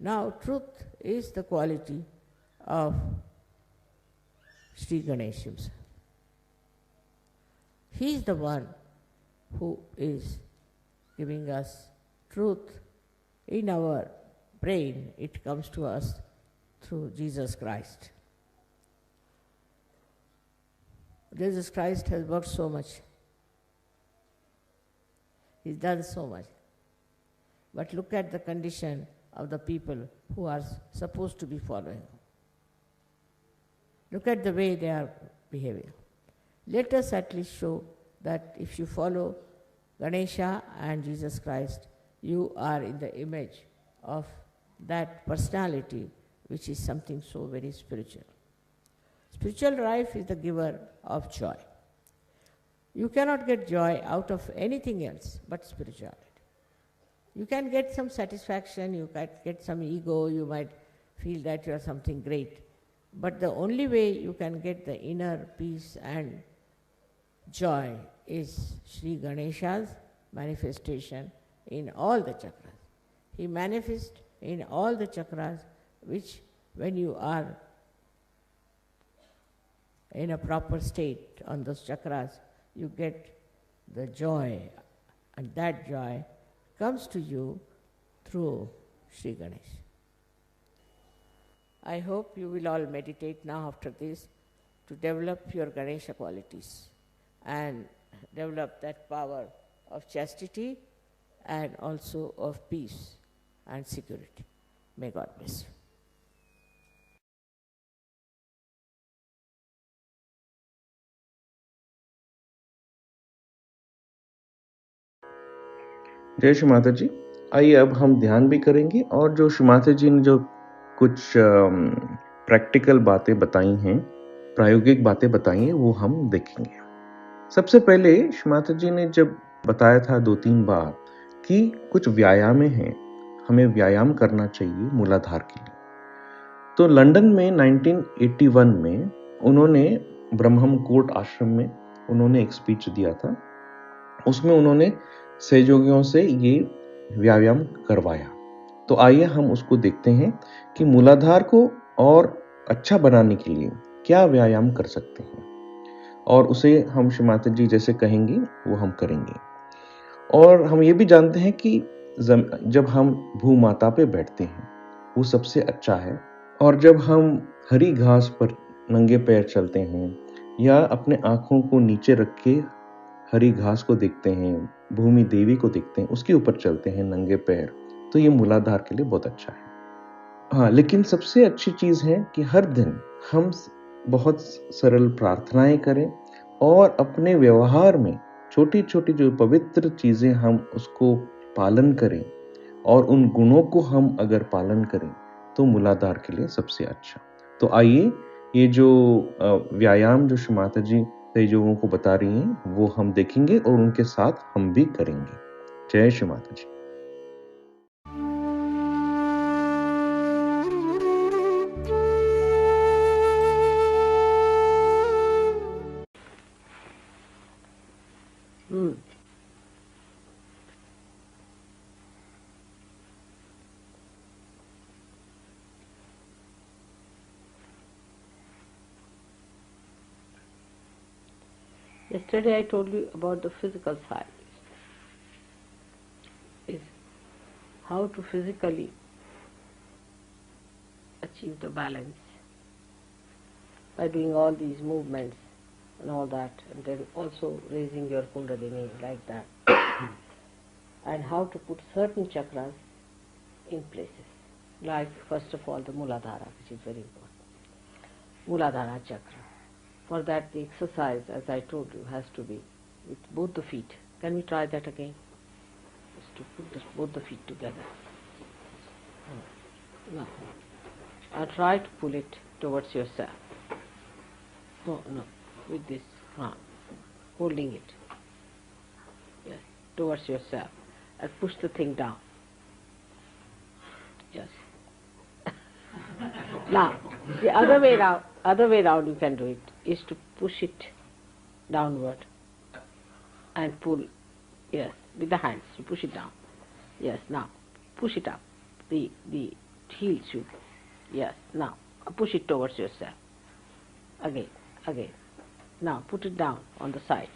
Now, truth is the quality of Shri Ganesh himself. He is the one who is giving us truth in our brain. It comes to us through Jesus Christ. Jesus Christ has worked so much. He's done so much. But look at the condition of the people who are supposed to be following. Look at the way they are behaving. Let us at least show that if you follow Ganesha and Jesus Christ, you are in the image of that personality which is something so very spiritual. Spiritual life is the giver of joy. You cannot get joy out of anything else but spirituality. You can get some satisfaction, you can get some ego, you might feel that you are something great. But the only way you can get the inner peace and joy is Shri Ganesha's manifestation in all the chakras. He manifests in all the chakras, which when you are in a proper state on those chakras, you get the joy, and that joy comes to you through Shri Ganesh. I hope you will all meditate now after this to develop your Ganesha qualities and develop that power of chastity and also of peace and security. May God bless you. जय श्री माता जी। आइए अब हम ध्यान भी करेंगे और जो श्री माता जी ने जो कुछ प्रैक्टिकल बातें बताई हैं, प्रायोगिक बातें बताई हैं, वो हम देखेंगे। सबसे पहले श्री माता जी ने जब बताया था 2-3 बार कि कुछ व्यायामें हैं, हमें व्यायाम करना चाहिए मूलाधार के लिए। तो लंदन में 1981 में उन्होंने ब्रह्म कोट आश्रम में उन्होंने एक स्पीच दिया था। उसमें उन्होंने सहयोगियों से ये व्यायाम करवाया। तो आइए हम उसको देखते हैं कि मूलाधार को और अच्छा बनाने के लिए क्या व्यायाम कर सकते हैं, और उसे हम श्री माता जी जैसे कहेंगे वो हम करेंगे। और हम ये भी जानते हैं कि जब हम भूमाता पे बैठते हैं वो सबसे अच्छा है, और जब हम हरी घास पर नंगे पैर चलते हैं या अपने आँखों को नीचे रख के हरी घास को देखते हैं, भूमि देवी को देखते हैं, उसके ऊपर चलते हैं नंगे पैर, तो ये मूलाधार के लिए बहुत अच्छा है। हाँ, लेकिन सबसे अच्छी चीज़ है कि हर दिन हम बहुत सरल प्रार्थनाएं करें और अपने व्यवहार में छोटी छोटी जो पवित्र चीज़ें हम उसको पालन करें, और उन गुणों को हम अगर पालन करें तो मूलाधार के लिए सबसे अच्छा। तो आइए ये जो व्यायाम जो श्री माता जी सहयोगों को बता रही हैं वो हम देखेंगे और उनके साथ हम भी करेंगे। जय श्री माता जी। Yesterday I told you about the physical side. Is how to physically achieve the balance by doing all these movements and all that, and then also raising your kundalini like that. And how to put certain chakras in places, like first of all the Muladhara, which is very important. Muladhara chakra. For that the exercise, as I told you, has to be with both the feet. Can we try that again? Just to put both the feet together. No. And try to pull it towards yourself. No, with this, holding it. Yes, towards yourself. And push the thing down. Yes. Now, the other way round you can do it, is to push it downward and pull, yes, with the hands, you push it down. Yes, now, push it up. The heel should, yes, now, push it towards yourself. Again. Now, put it down on the sides.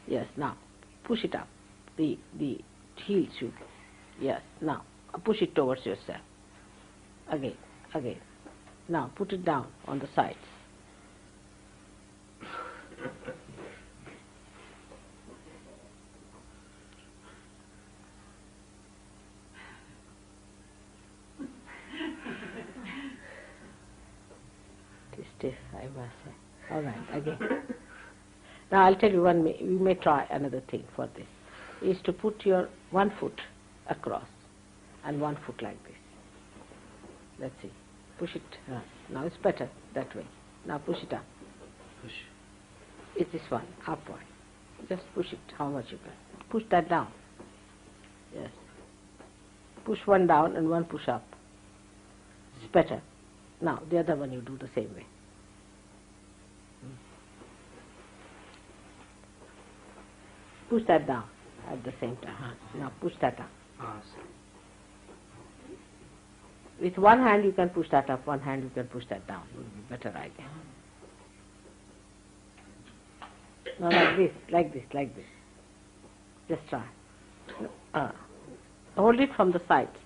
Yes, now, push it up. The heel should, yes, now, push it towards yourself. Again. Now, put it down on the sides. Stiff, I must say. All right, again. Now I'll tell you we may try another thing for this, is to put your one foot across and one foot like this. Let's see. Push it. Now it's better that way. Now push it up. Push. It's this one, upward. Just push it how much you can. Push that down. Yes. Push one down and one push up. It's better. Now the other one you do the same way. Push that down. at the same time. Now push that up. With one hand you can push that up, one hand you can push that down. It would be better idea. Now like this. Just try. Hold it from the sides.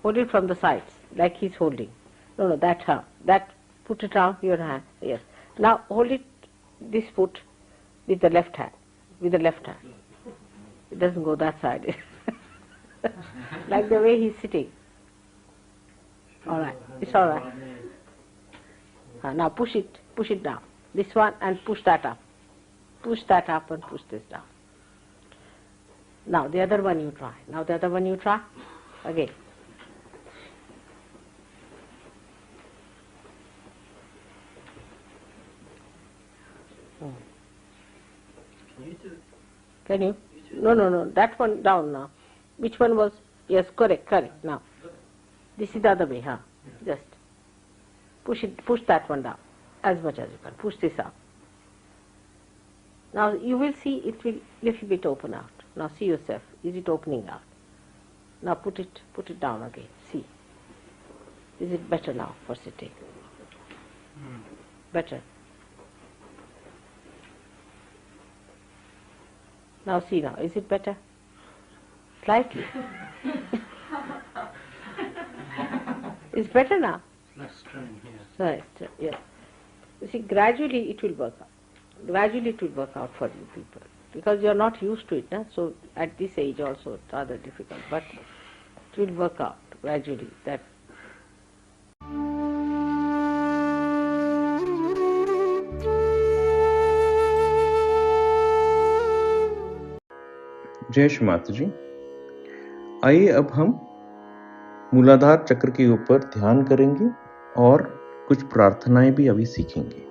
Hold it from the sides, like he's holding. No, that. Put it around your hand. Yes. Now hold it, this foot, with the left hand. With the left hand. It doesn't go that side. Like the way he's sitting. All right. It's all right. Now push it down. This one and push that up. Push that up and push this down. Now the other one you try. Again. Can you? No. That one down now. Which one was? Yes, correct. Now. This is the other way, Just push that one down as much as you can. Push this up. Now you will see it will little bit open out. Now see yourself. Is it opening out? Now put it down again. See. Is it better now for sitting? Better. Now see now. Is it better? Slightly. It's better now. Less strain here. Right, yes. You see, gradually it will work out. Gradually it will work out for you people. Because you are not used to it, so at this age also it's rather difficult. But it will work out gradually. That जय श्री माता जी। आइए अब हम मूलाधार चक्र के ऊपर ध्यान करेंगे और कुछ प्रार्थनाएं भी अभी सीखेंगे।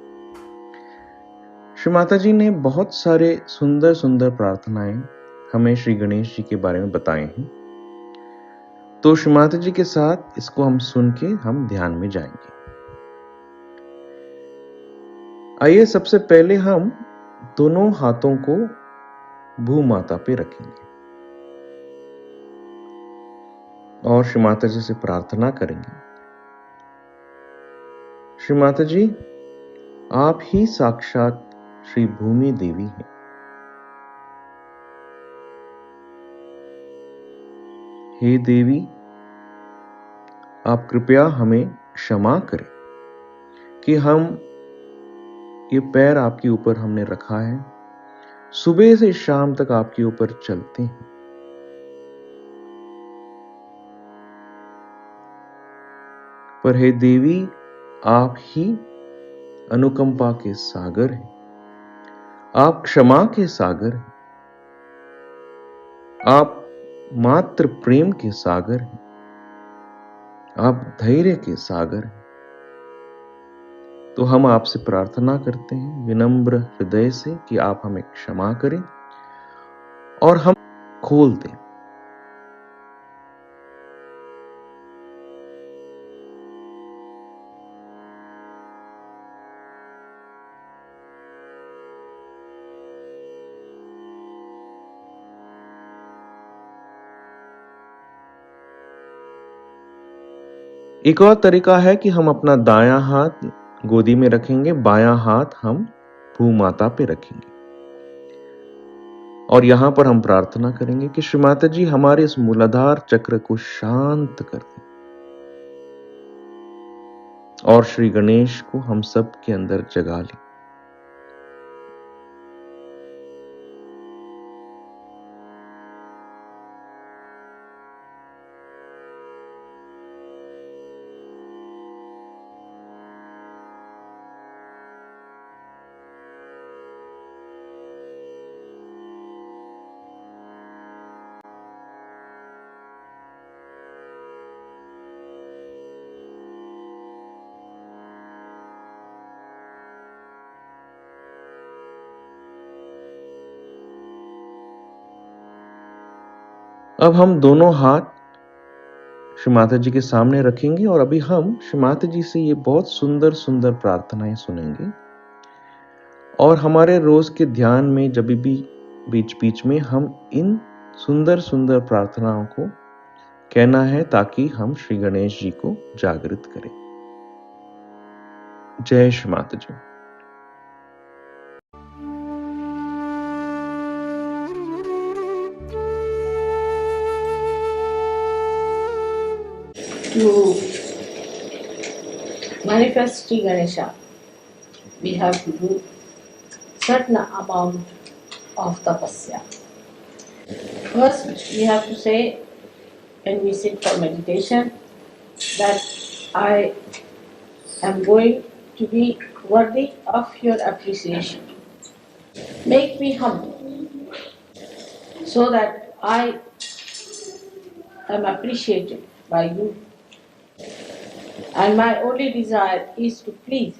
श्री माता जी ने बहुत सारे सुंदर सुंदर प्रार्थनाएं हमें श्री गणेश जी के बारे में बताए हैं, तो श्री माता जी के साथ इसको हम सुन के हम ध्यान में जाएंगे। आइए सबसे पहले हम दोनों हाथों को भू माता पे रखेंगे और श्री माता जी से प्रार्थना करेंगे। श्री माता जी, आप ही साक्षात श्री भूमि देवी हैं। हे देवी, आप कृपया हमें क्षमा करें कि हम ये पैर आपके ऊपर हमने रखा है, सुबह से शाम तक आपके ऊपर चलते हैं। पर हे देवी, आप ही अनुकंपा के सागर हैं, आप क्षमा के सागर हैं, आप मात्र प्रेम के सागर हैं, आप धैर्य के सागर हैं। तो हम आपसे प्रार्थना करते हैं विनम्र हृदय से कि आप हमें क्षमा करें और हम खोल दें। एक और तरीका है कि हम अपना दायां हाथ गोदी में रखेंगे, बायां हाथ हम भू माता पे रखेंगे और यहां पर हम प्रार्थना करेंगे कि श्री माता जी हमारे इस मूलाधार चक्र को शांत कर दें और श्री गणेश को हम सब के अंदर जगा लें। अब हम दोनों हाथ श्री माता जी के सामने रखेंगे और अभी हम श्री माता जी से ये बहुत सुंदर सुंदर प्रार्थनाएं सुनेंगे और हमारे रोज के ध्यान में जब भी बीच बीच में हम इन सुंदर सुंदर प्रार्थनाओं को कहना है ताकि हम श्री गणेश जी को जागृत करें। जय श्री माता जी। To manifest Shri Ganesha, we have to do certain amount of tapasya. First, we have to say, when we sit for meditation, that I am going to be worthy of your appreciation. Make me humble so that I am appreciated by you. And my only desire is to please.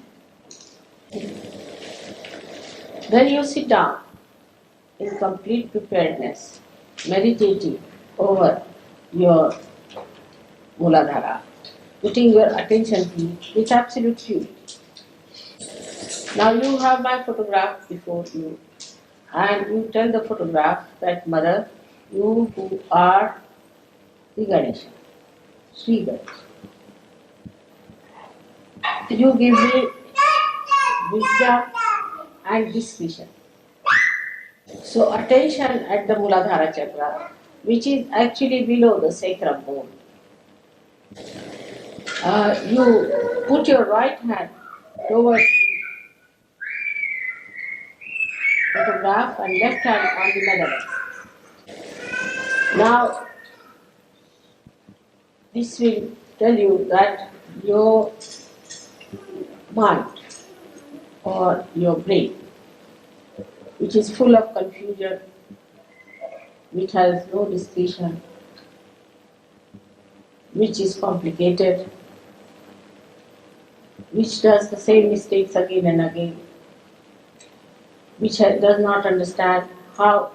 Then you sit down in complete preparedness, meditating over your Muladhara, putting your attention to it with absolute purity. Now you have my photograph before you, and you tell the photograph that, Mother, you who are the Ganesha, Shri Ganesha, you give me wisdom and discretion. So attention at the Muladhara chakra, which is actually below the sacrum bone. You put your right hand towards the photograph and left hand on the mother. Now, this will tell you that your mind or your brain, which is full of confusion, which has no discretion, which is complicated, which does the same mistakes again and again, which does not understand how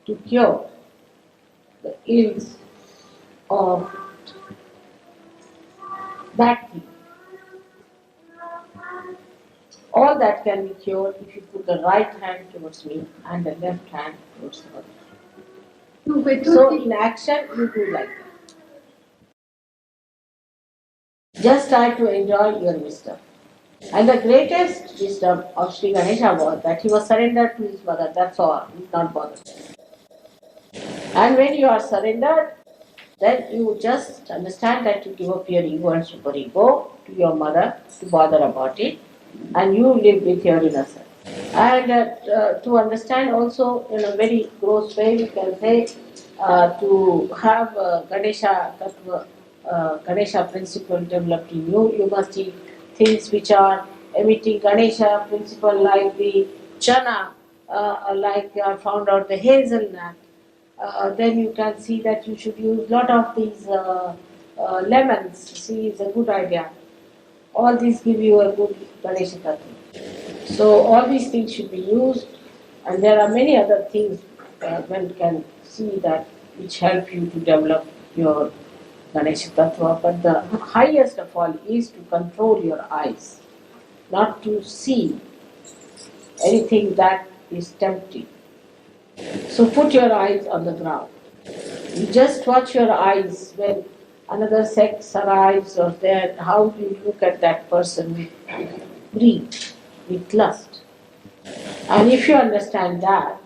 to cure the ills of bacteria. All that can be cured if you put the right hand towards me and the left hand towards the body. So in action, you do like that. Just try to enjoy your wisdom. And the greatest wisdom of Shri Ganesha was that he was surrendered to his mother, that's all, he's not bothered. And when you are surrendered, then you just understand that you give up your ego and superego to your mother to bother about it, and you live with your inner self. And to understand also in a very gross way, we can say to have Ganesha principle developed in you, you must eat things which are emitting Ganesha principle, like the chana, like you have found out the hazelnut. Then you can see that you should use lot of these lemons. See, it's a good idea. All these give you a good Ganesha tattva. So all these things should be used, and there are many other things one can see that which help you to develop your Ganesha tattva. But the highest of all is to control your eyes, not to see anything that is tempting. So put your eyes on the ground. You just watch your eyes when another sex arrives or there, how do you look at that person with greed, with lust. And if you understand that,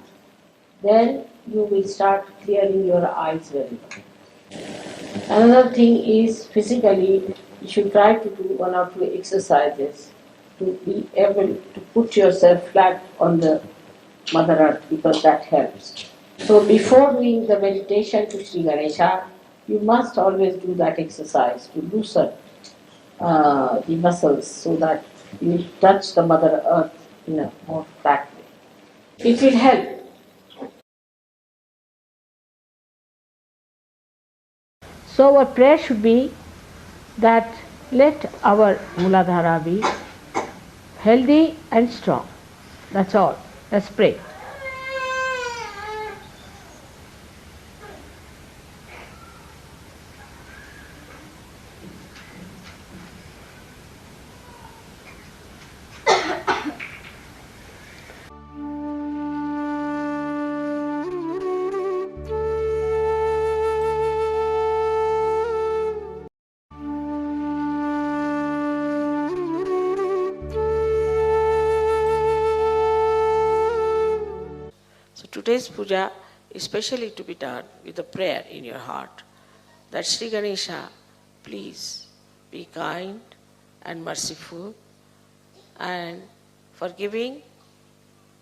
then you will start clearing your eyes very well. Another thing is, physically, you should try to do 1 or 2 exercises to be able to put yourself flat on the Mother Earth, because that helps. So before doing the meditation to Shri Ganesha, you must always do that exercise to loosen the muscles so that you touch the Mother Earth in a more flat way. It will help. So our prayer should be that let our Muladhara be healthy and strong. That's all. Let's pray. today's puja is specially to be done with a prayer in your heart that Shri Ganesha, please be kind and merciful and forgiving,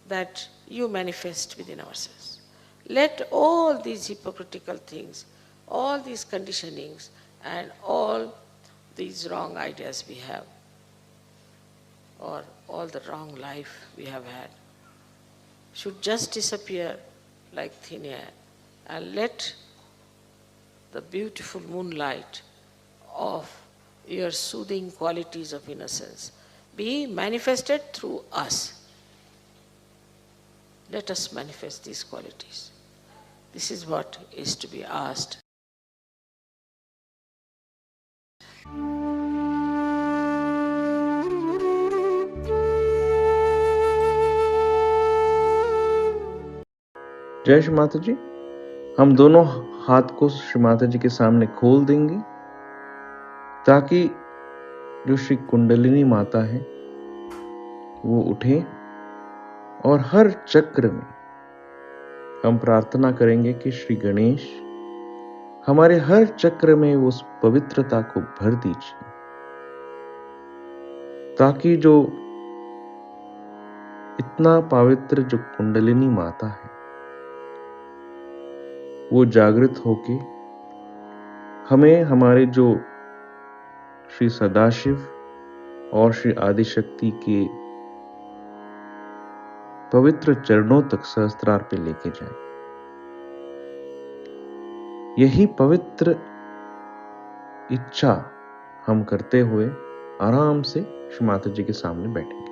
that you manifest within ourselves. Let all these hypocritical things, all these conditionings, and all these wrong ideas we have, or all the wrong life we have had, should just disappear like thin air, and let the beautiful moonlight of your soothing qualities of innocence be manifested through us. Let us manifest these qualities. This is what is to be asked. जय श्री माता जी। हम दोनों हाथ को श्री माता जी के सामने खोल देंगे ताकि जो श्री कुंडलिनी माता है वो उठे, और हर चक्र में हम प्रार्थना करेंगे कि श्री गणेश हमारे हर चक्र में उस पवित्रता को भर दीजिए, ताकि जो इतना पवित्र जो कुंडलिनी माता है वो जागृत होके हमें हमारे जो श्री सदाशिव और श्री आदिशक्ति के पवित्र चरणों तक सहस्त्रार पे लेके जाए। यही पवित्र इच्छा हम करते हुए आराम से श्री माता जी के सामने बैठेंगे।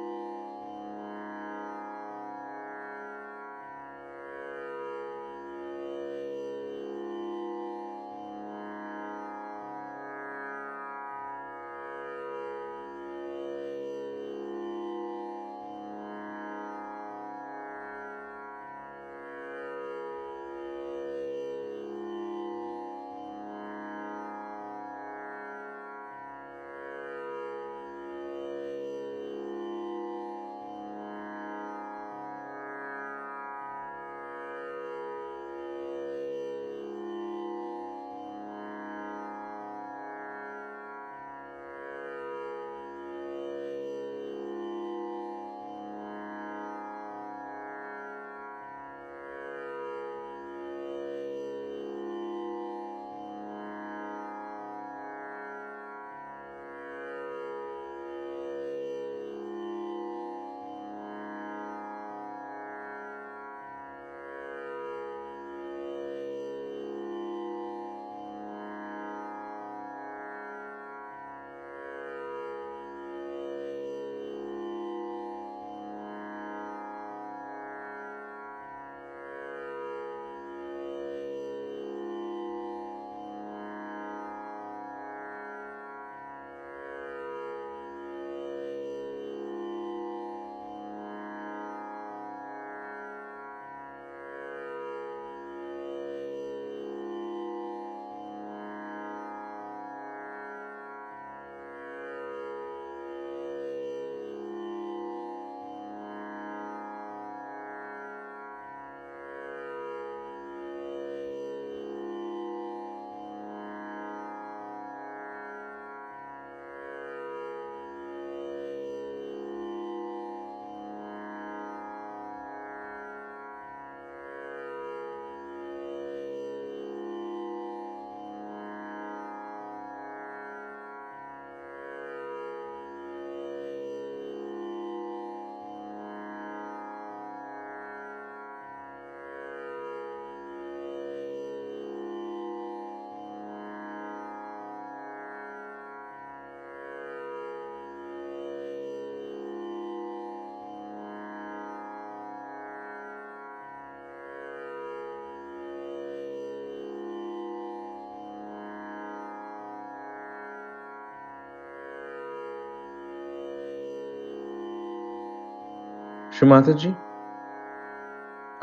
श्री माता जी,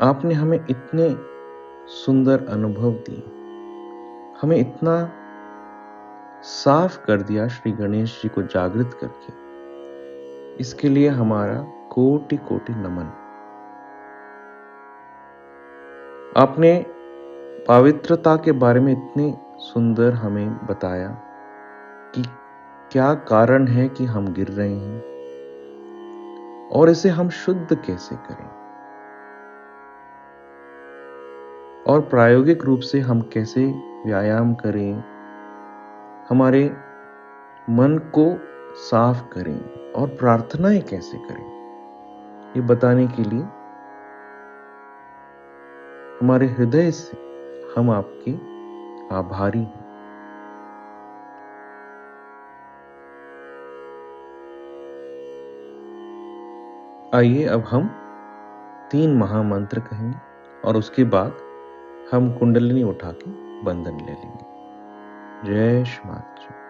आपने हमें इतने सुंदर अनुभव दिए, हमें इतना साफ कर दिया श्री गणेश जी को जागृत करके। इसके लिए हमारा कोटि कोटि नमन। आपने पवित्रता के बारे में इतने सुंदर हमें बताया कि क्या कारण है कि हम गिर रहे हैं और इसे हम शुद्ध कैसे करें, और प्रायोगिक रूप से हम कैसे व्यायाम करें, हमारे मन को साफ करें और प्रार्थनाएं कैसे करें, ये बताने के लिए हमारे हृदय से हम आपके आभारी हैं। आइए अब हम 3 महामंत्र कहेंगे और उसके बाद हम कुंडलिनी उठा के बंधन ले लेंगे। जय श्री माता जी।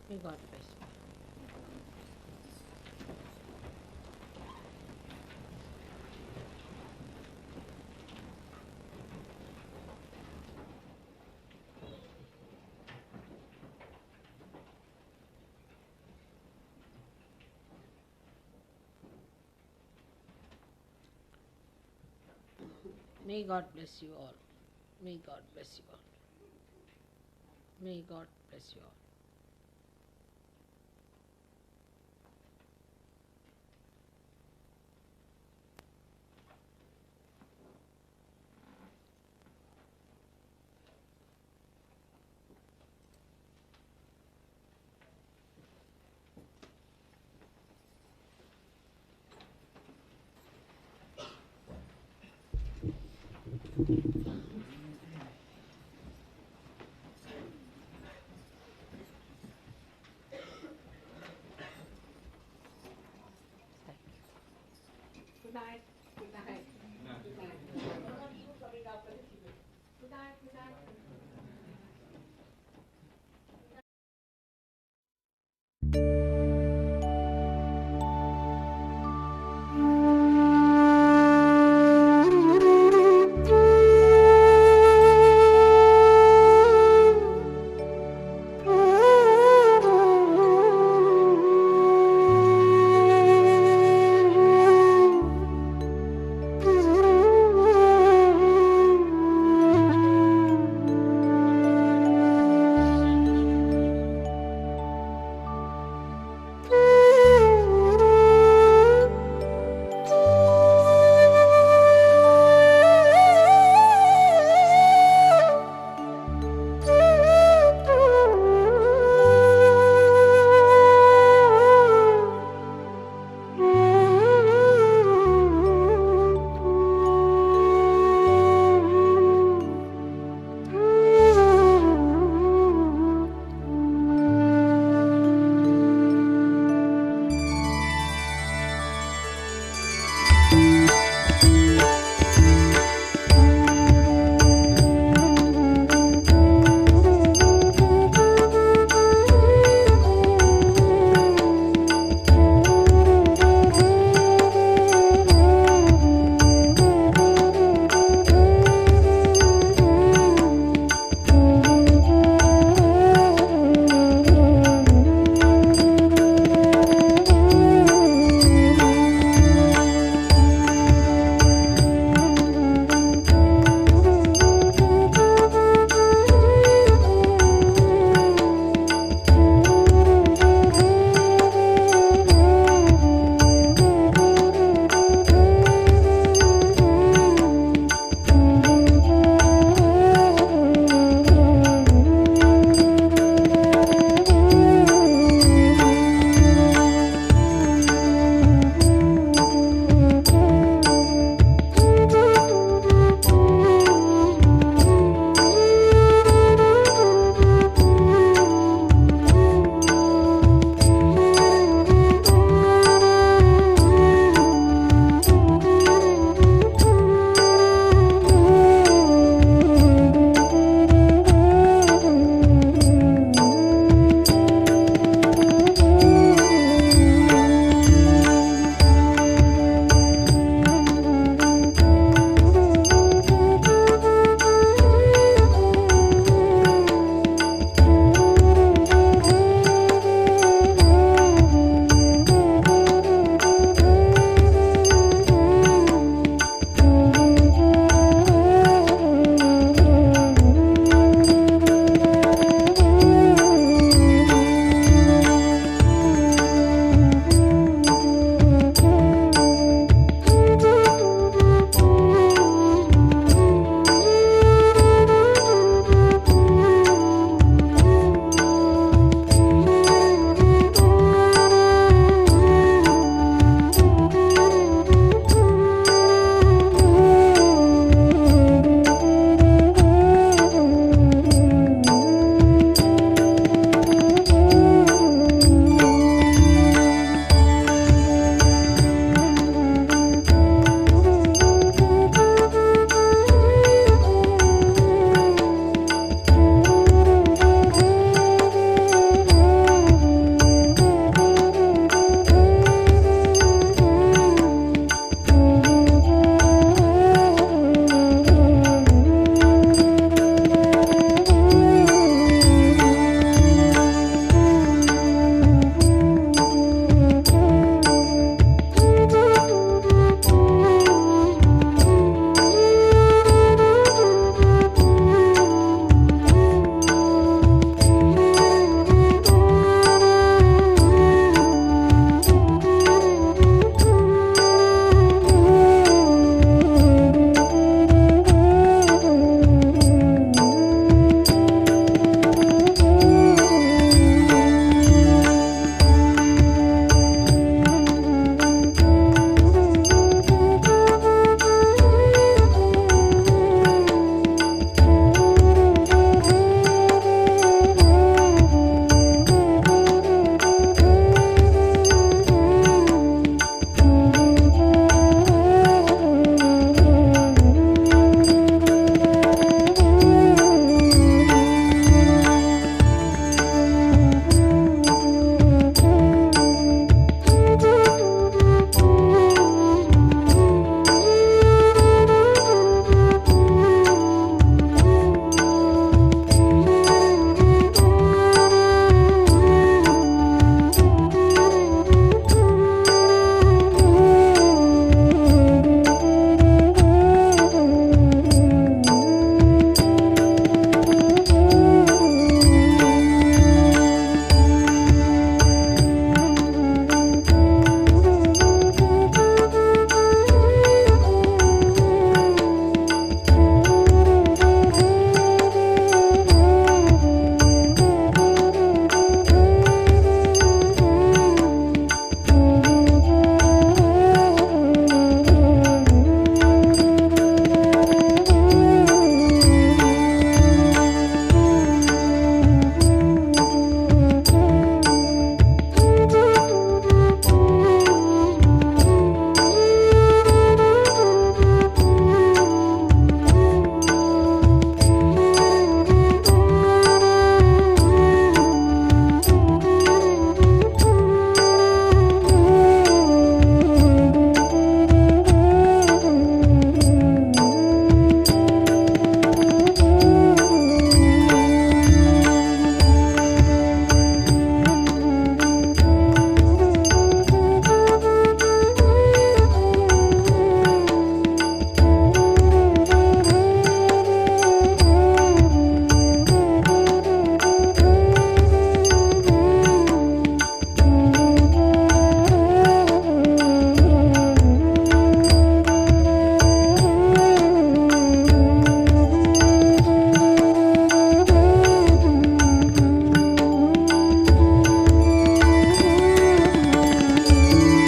May God bless you. May God bless you all. May God bless you all. May God bless you all.